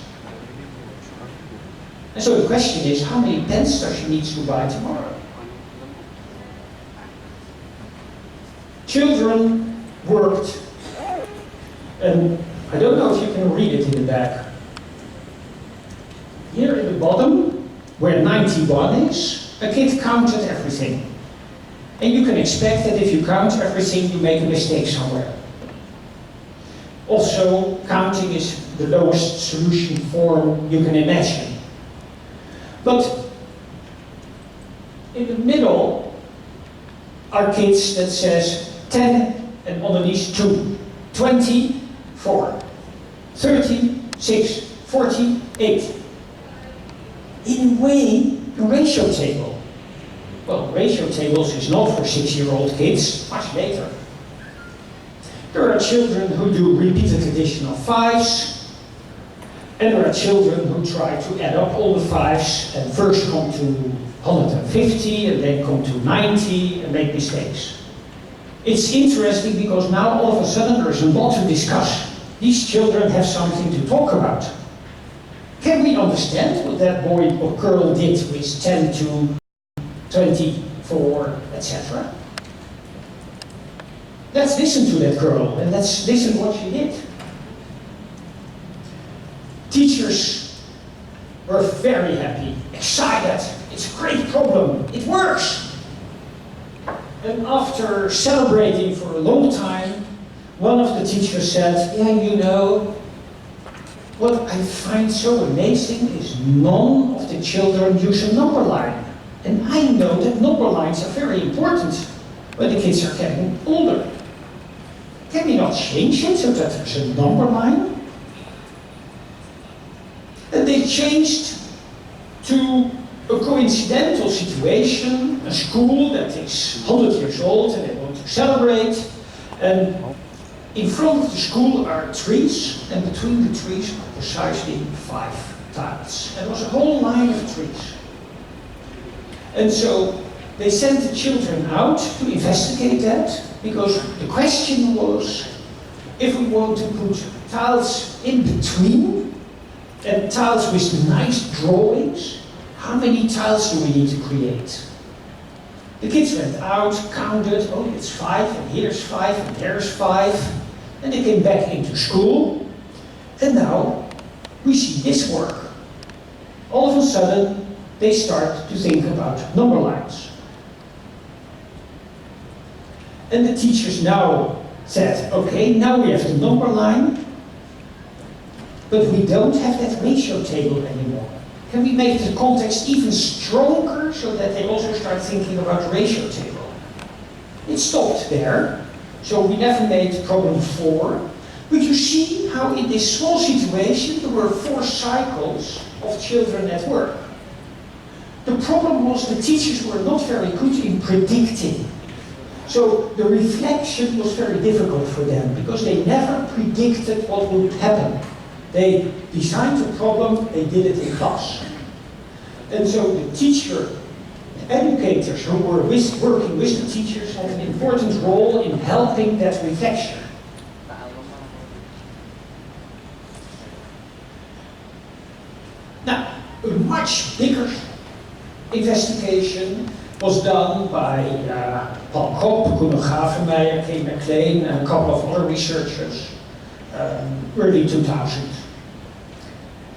And so the question is, how many pens does she need to buy tomorrow? Children worked, and I don't know if you can read it in the back. Here in the bottom, where 91 is, a kid counted everything. And you can expect that if you count everything, you make a mistake somewhere. Also, counting is the lowest solution form you can imagine. But in the middle are kids that says 10 and underneath 2, 20, 4, 30, 6, 40, 8. In a way, a ratio table. Well, ratio tables is not for 6-year-old kids, much later. There are children who do repeated addition of 5s. And there are children who try to add up all the 5s and first come to 150 and then come to 90 and make mistakes. It's interesting because now all of a sudden there's a lot to discuss. These children have something to talk about. Can we understand what that boy or girl did with 10 to 24, etc.? Let's listen to that girl and let's listen to what she did. Teachers were very happy, excited. It's a great problem. It works. And after celebrating for a long time, one of the teachers said, yeah, you know, what I find so amazing is none of the children use a number line. And I know that number lines are very important when the kids are getting older. Can we not change it so that there's a number line? And they changed to a coincidental situation, a school that is 100 years old and they want to celebrate. And in front of the school are trees, and between the trees are precisely 5 tiles. And there was a whole line of trees. And so they sent the children out to investigate that, because the question was, if we want to put tiles in between, and tiles with nice drawings, how many tiles do we need to create? The kids went out, counted, oh, it's 5, and here's 5, and there's 5. And they came back into school, and now we see this work. All of a sudden, they start to think about number lines. And the teachers now said, okay, now we have the number line, but we don't have that ratio table anymore. Can we make the context even stronger so that they also start thinking about the ratio table? It stopped there, so we never made problem 4. But you see how in this small situation there were 4 cycles of children at work. The problem was the teachers were not very good in predicting. So the reflection was very difficult for them because they never predicted what would happen. They designed the problem, they did it in class. And so the teacher, educators who were working with the teachers had an important role in helping that reflection. Now, a much bigger investigation was done by Paul Kopp, Gunnar Gavenmeijer, Kay McLean, and a couple of other researchers, early 2000.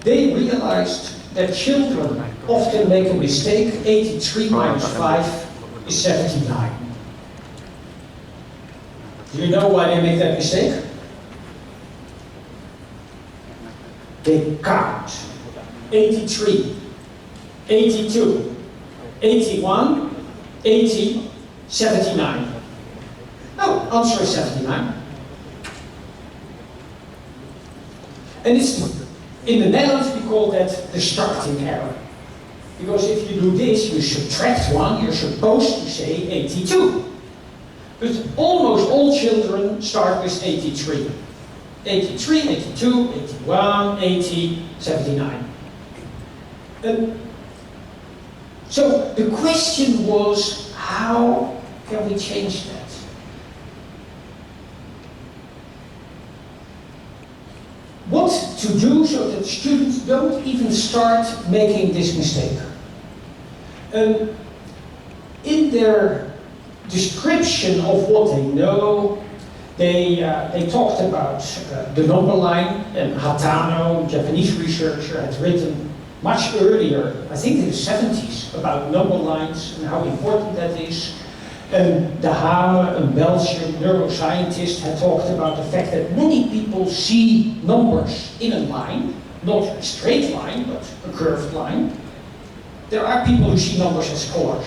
They realized that children often make a mistake. 83 minus 5 is 79. Do you know why they make that mistake? They count. 83, 82, 81, 80, 79. Oh, answer is 79. And it's in the Netherlands we call that destructing error. Because if you do this, you subtract 1, you're supposed to say 82. But almost all children start with 83. 83, 82, 81, 80, 79. So the question was, how can we change that? What to do so that students don't even start making this mistake? In their description of what they know, they talked about the number line, and Hatano, Japanese researcher, had written much earlier, I think in the 70s, about number lines and how important that is. And Dharma, a Belgian neuroscientist, had talked about the fact that many people see numbers in a line, not a straight line, but a curved line. There are people who see numbers as colors,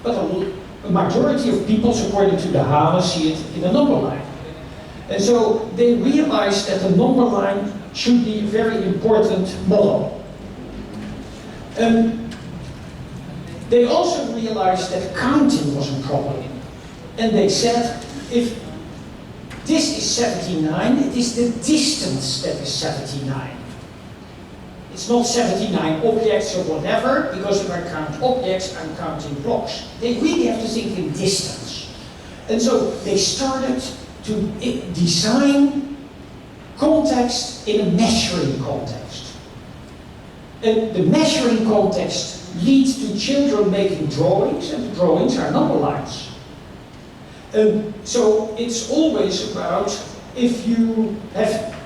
but a majority of people, according to Dharma, see it in a number line. And so they realized that the number line should be a very important model. They also realized that counting was a problem. And they said, if this is 79, it is the distance that is 79. it's not 79 objects or whatever, because if I count objects, I'm counting blocks. They really have to think in distance. And so they started to design context in a measuring context. And the measuring context leads to children making drawings, and the drawings are number lines. So it's always about, if you have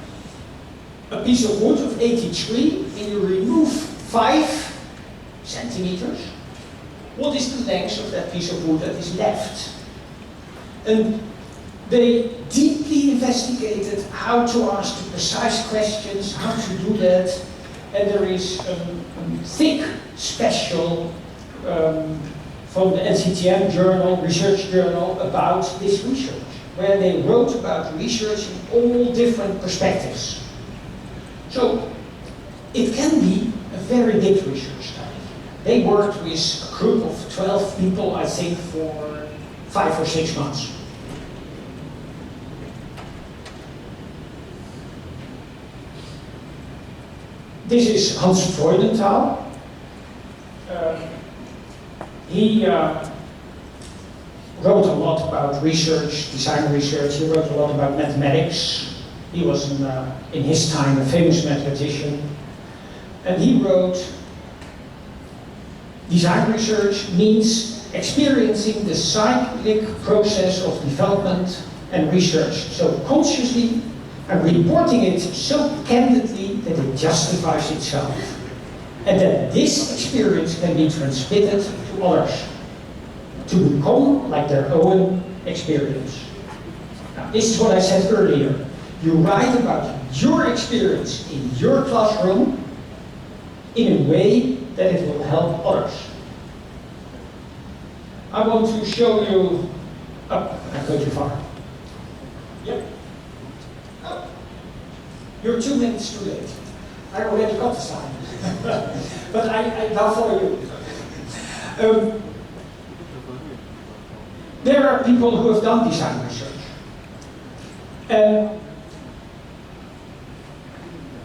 a piece of wood of 83 and you remove 5 centimeters, what is the length of that piece of wood that is left? And they deeply investigated how to ask the precise questions, how to do that, and there is a thick special from the NCTM journal, research journal, about this research, where they wrote about research in all different perspectives. So it can be a very big research study. They worked with a group of 12 people, I think, for 5 or 6 months. This is Hans Freudenthal. He wrote a lot about research, design research. He wrote a lot about mathematics. He was, in his time, a famous mathematician. And he wrote, design research means experiencing the cyclic process of development and research. So consciously and reporting it so candidly that it justifies itself. And that this experience can be transmitted to others, to become like their own experience. Now, this is what I said earlier. You write about your experience in your classroom in a way that it will help others. I want to show you, oh, I go too far. Yep. Oh, you're 2 minutes too late. I already got the sign. But I now follow you. There are people who have done design research. And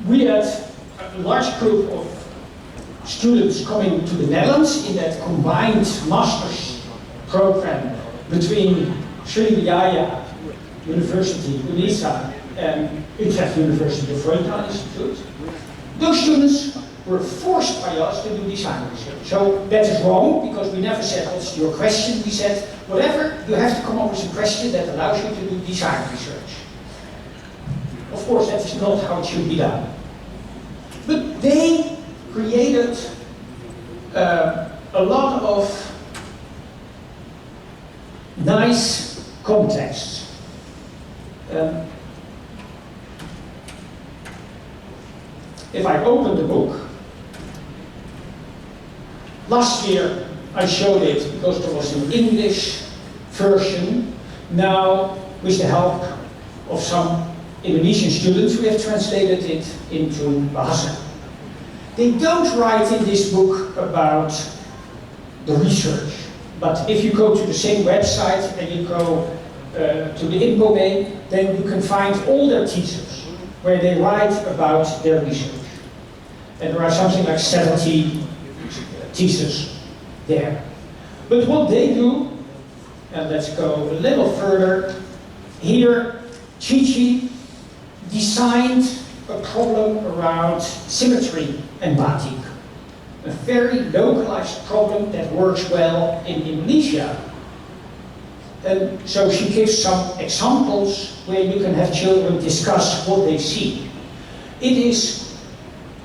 we had a large group of students coming to the Netherlands in that combined master's program between Sriwijaya University, UNISA, and Utrecht University of Freudenthal Institute. Those students were forced by us to do design research. So that is wrong, because we never said, what's your question? We said, whatever, you have to come up with a question that allows you to do design research. Of course, that is not how it should be done. But they created a lot of nice contexts. If I open the book, last year I showed it because there was an English version. Now, with the help of some Indonesian students, we have translated it into Bahasa. They don't write in this book about the research, but if you go to the same website and you go to the M.L.A.M, then you can find all their theses where they write about their research. And there are something like 70 theses there. But what they do, and let's go a little further, here Chichi designed a problem around symmetry and batik. A very localized problem that works well in Indonesia. And so she gives some examples where you can have children discuss what they see. It is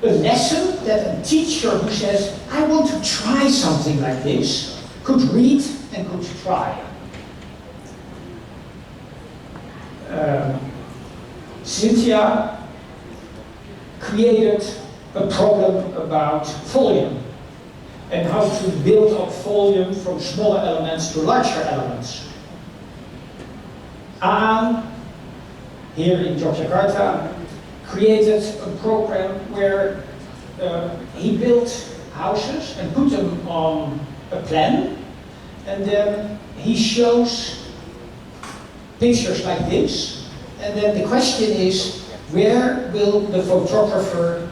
a lesson that a teacher who says, I want to try something like this, could read and could try. Cynthia created a problem about volume and how to build up volume from smaller elements to larger elements. Aan, here in Yogyakarta, created a program where he built houses and put them on a plan, and then he shows pictures like this, and then the question is, where will the photographer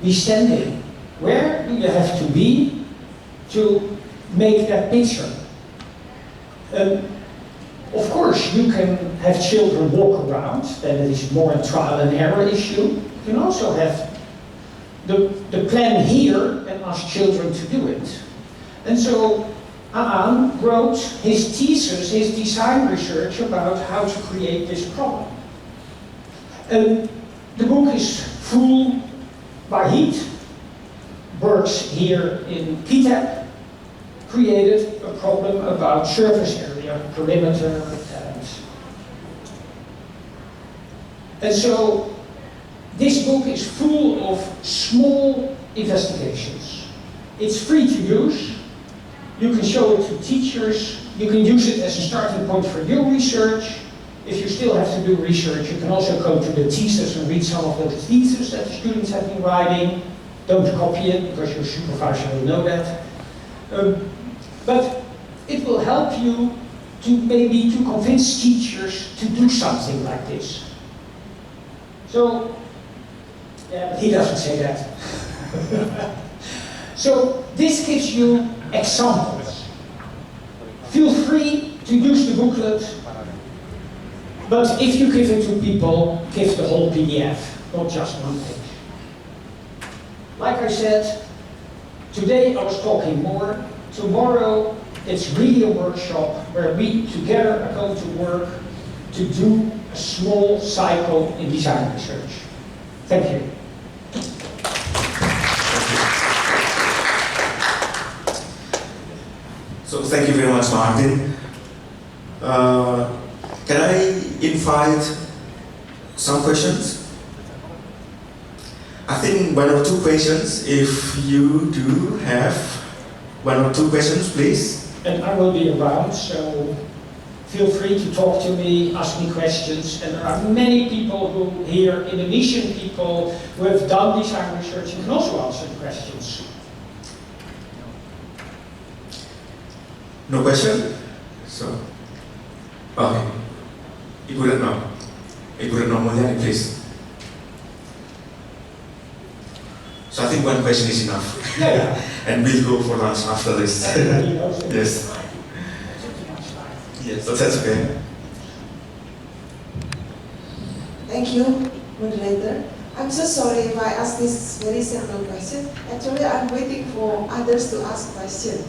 be standing? Where do you have to be to make that picture? Of course, you can have children walk around, then it is more a trial and error issue. You can also have the plan here and ask children to do it. And so M.L.A.M wrote his thesis, his design research about how to create this problem. The book is full by heat. Works here in PTAP created a problem about surface area, perimeter, and so this book is full of small investigations. It's free to use. You can show it to teachers. You can use it as a starting point for your research. If you still have to do research, you can also go to the thesis and read some of the theses that the students have been writing. Don't copy it, because your supervisor will know that. But it will help you to maybe to convince teachers to do something like this. So, yeah, but he doesn't say that. So this gives you examples. Feel free to use the booklet, but if you give it to people, give the whole PDF, not just one page. Like I said, today I was talking more. Tomorrow it's really a workshop where we together are going to work to do a small cycle in design research. Thank you. So thank you very much, Maarten. Can I invite some questions? I think one or two questions, if you do have one or two questions, please. And I will be around, so feel free to talk to me, ask me questions. And there are many people who here, Indonesian people, who have done design research and can also answer the questions. No question? So, okay. Ibu Retno. Ibu Retno Mulyani, please. So I think one question is enough. Yeah. And we'll go for lunch after this. Yes. Yes, that's okay. Thank you, moderator. I'm so sorry if I ask this very simple question. Actually, I'm waiting for others to ask questions.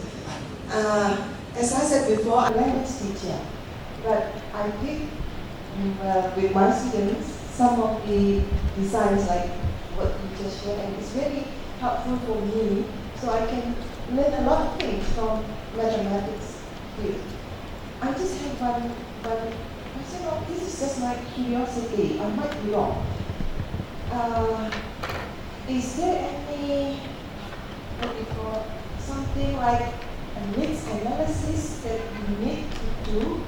As I said before, I'm a language teacher, but I did with my students some of the designs like what you just shared, and it's very helpful for me, so I can learn a lot of things from mathematics field. I just have one question. This is just my curiosity. I might be wrong. Is there any, what we call, something like a needs analysis that we need to do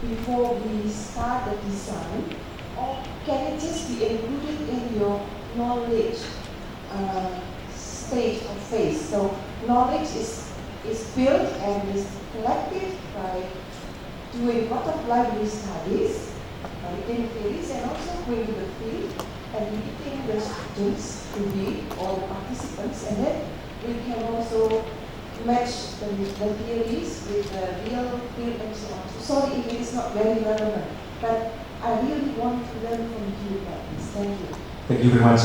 before we start the design, or can it just be included in your knowledge stage or phase? So knowledge is built and is collected by doing lot of library studies, in theories, and also going to the field and meeting the students to be all the participants, and then we can also match the theories with the real field and so on. So sorry if it is not very relevant, but I really want to learn from you guys. Thank you. Thank you very much.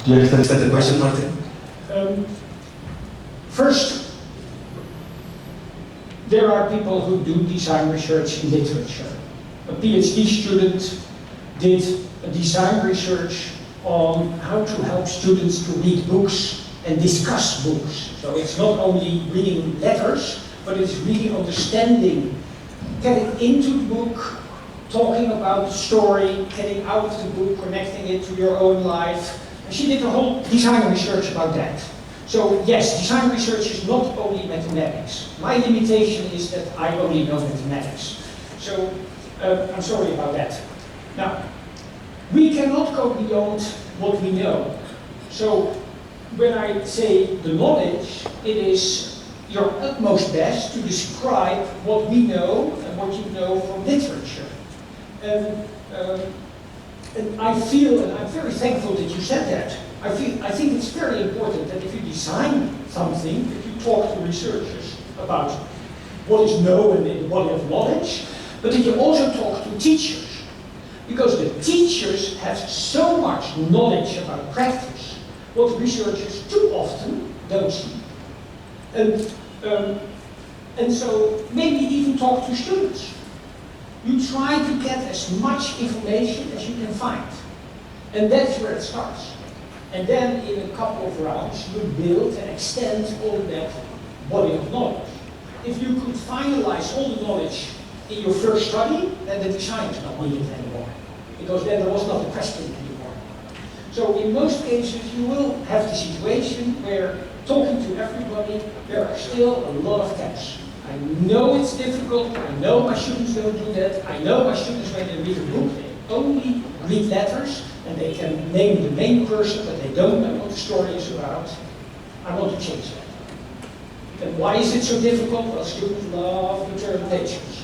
Do you understand The question, Maarten? First, there are people who do design research in literature. A PhD student did a design research on how to help students to read books and discuss books. So it's not only reading letters, but it's really understanding, getting into the book, talking about the story, getting out of the book, connecting it to your own life. And she did a whole design research about that. So yes, design research is not only mathematics. My limitation is that I only know mathematics. So I'm sorry about that. Now, we cannot go beyond what we know. So when I say the knowledge, it is your utmost best to describe what we know and what you know from literature. And I feel, and I'm very thankful that you said that, I think it's very important that if you design something, that you talk to researchers about what is known in the body of knowledge, but that you also talk to teachers. Because the teachers have so much knowledge about practice, what researchers too often don't see. And so maybe even talk to students. You try to get as much information as you can find. And that's where it starts. And then in a couple of rounds, you build and extend all that body of knowledge. If you could finalize all the knowledge in your first study, then the design is not needed anymore. Because then there was not a question anymore. So in most cases, you will have the situation where talking to everybody, there are still a lot of gaps. I know it's difficult, I know my students don't do that, I know my students when they read a book, they only read letters, and they can name the main person, but they don't know what the story is about. I want to change that. And why is it so difficult? Well, students love interpretations.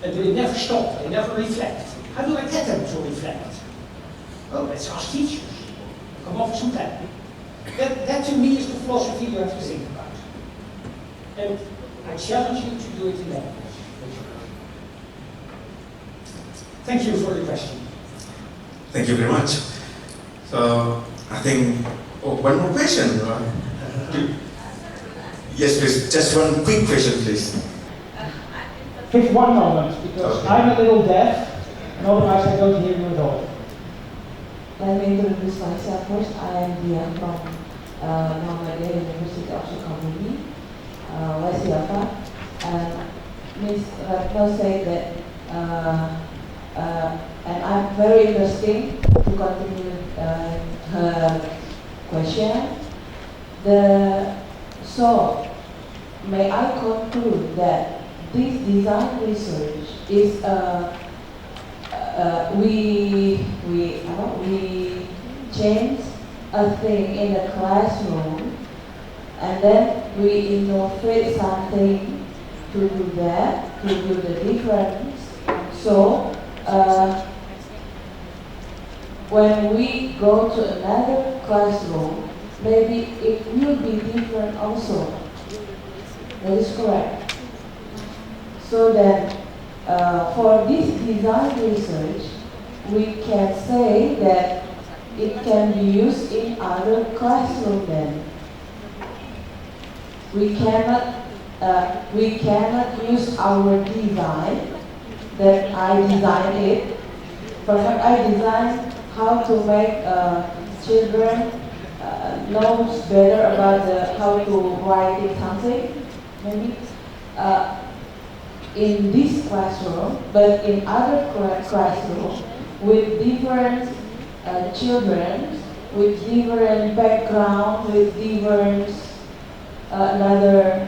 And they never stop, they never reflect. How do I get them to reflect? Oh, let's ask teachers. Come up with some plan. That to me is the philosophy you have to think about. And I challenge you to do it in that way. Thank you for the question. Thank you very much. So I think one more question. Yes, please. Just one quick question, please. Just one moment, because okay. I'm a little deaf, and otherwise I don't hear you at all. Let me introduce myself first. I am Dia from University of Yogyakarta, Yogyakarta. And Ms. Ratno said that, and I'm very interesting to continue her question. So, may I conclude that this design research is we change a thing in the classroom and then we innovate something to do that, to do the difference. So when we go to another classroom, maybe it will be different also. That is correct. So then, for this design research, we can say that it can be used in other classrooms then. We cannot use our design, that I designed it. For example, I designed how to make children knows better about how to write something, maybe. In this classroom, but in other classrooms with different children, with different background, with different another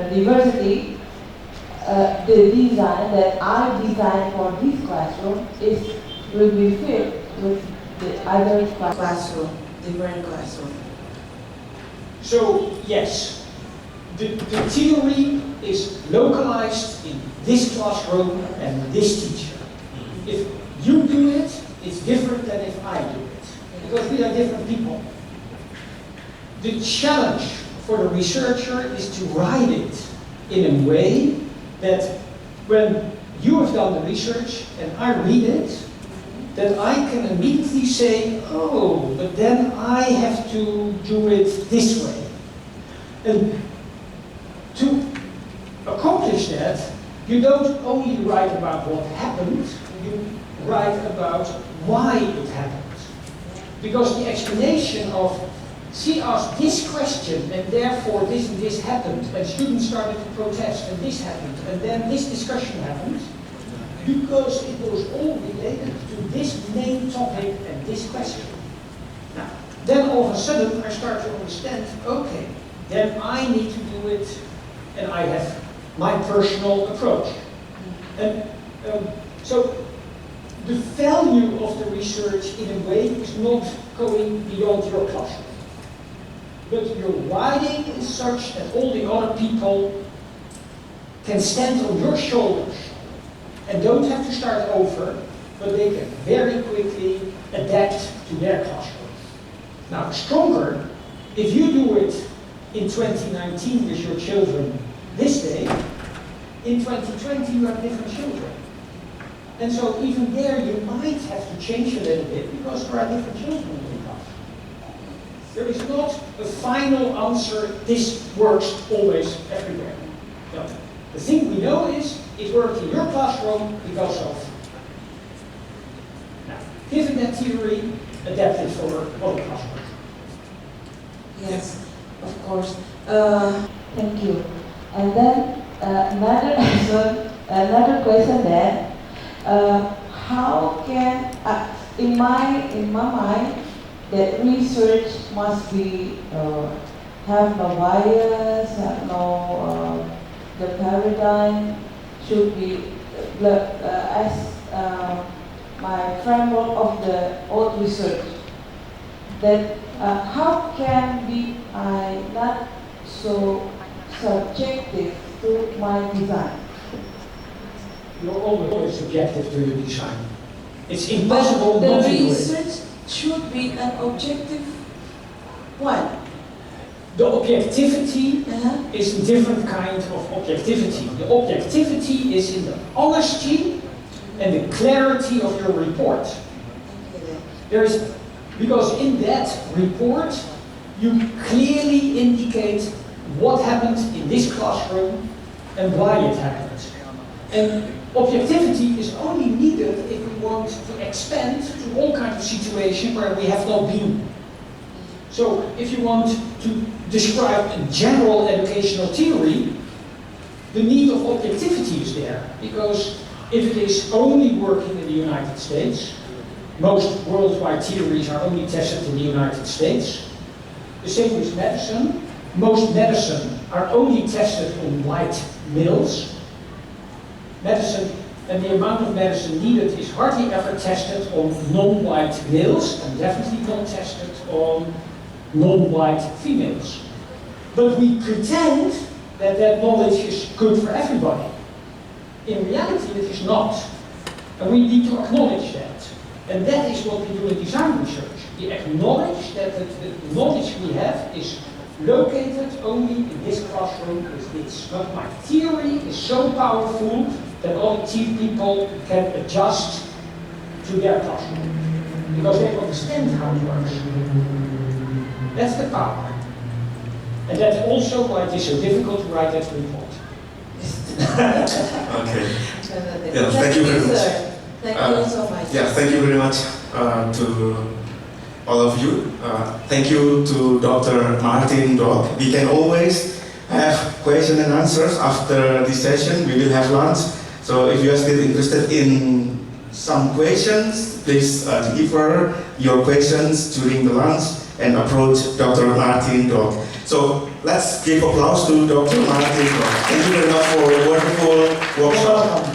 diversity. The design that I designed for this classroom will be filled with the other classroom, different classroom. So yes. The theory is localized in this classroom and this teacher. If you do it, it's different than if I do it. Because we are different people. The challenge for the researcher is to write it in a way that when you have done the research and I read it, that I can immediately say, oh, but then I have to do it this way. And to accomplish that, you don't only write about what happened, you write about why it happened. Because the explanation of, she asked this question and therefore this and this happened, and students started to protest and this happened, and then this discussion happened, because it was all related to this main topic and this question. Now, then all of a sudden I start to understand, okay, then I need to do it, and I have my personal approach. And so the value of the research in a way is not going beyond your classroom. But your writing is such that all the other people can stand on your shoulders and don't have to start over, but they can very quickly adapt to their classroom. Now, stronger, if you do it in 2019 with your children this day, in 2020 you have different children. And so even there you might have to change a little bit because there are different children in the class. There is not a final answer, this works always everywhere. No. The thing we know is it worked in your classroom because of. Now, given that theory, adapt it for other classrooms. Yes, of course. Thank you. And then another question then. How can in my mind that research must be have no bias, have no the paradigm should be as my framework of the old research. That how can be I not so subjective to my design? You're always subjective to your design. It's impossible not to do it. The research should be an objective one. The objectivity is a different kind of objectivity. The objectivity is in the honesty and the clarity of your report. Because in that report, you clearly indicate what happened in this classroom and why it happened. And objectivity is only needed if we want to expand to all kinds of situations where we have not been. So if you want to describe a general educational theory, the need of objectivity is there. Because if it is only working in the United States, most worldwide theories are only tested in the United States. The same with medicine. Most medicine are only tested on white males. Medicine, and the amount of medicine needed is hardly ever tested on non-white males, and definitely not tested on non-white females. But we pretend that that knowledge is good for everybody. In reality, it is not. And we need to acknowledge that. And that is what we do in design research. We acknowledge that the knowledge we have is located only in this classroom with this. But my theory is so powerful that other people can adjust to their classroom. Because they understand how it works. That's the power. And that's also why it is so difficult to write that report. Okay. Yeah, thank you very much. Thank you so much. Yeah, thank you very much to all of you. Thank you to Dr. Maarten Dolk. We can always have questions and answers after this session. We will have lunch. So if you are still interested in some questions, please deliver your questions during the lunch and approach Dr. Maarten Dolk. So let's give applause to Dr. Maarten Dolk. Thank you very much for a wonderful workshop.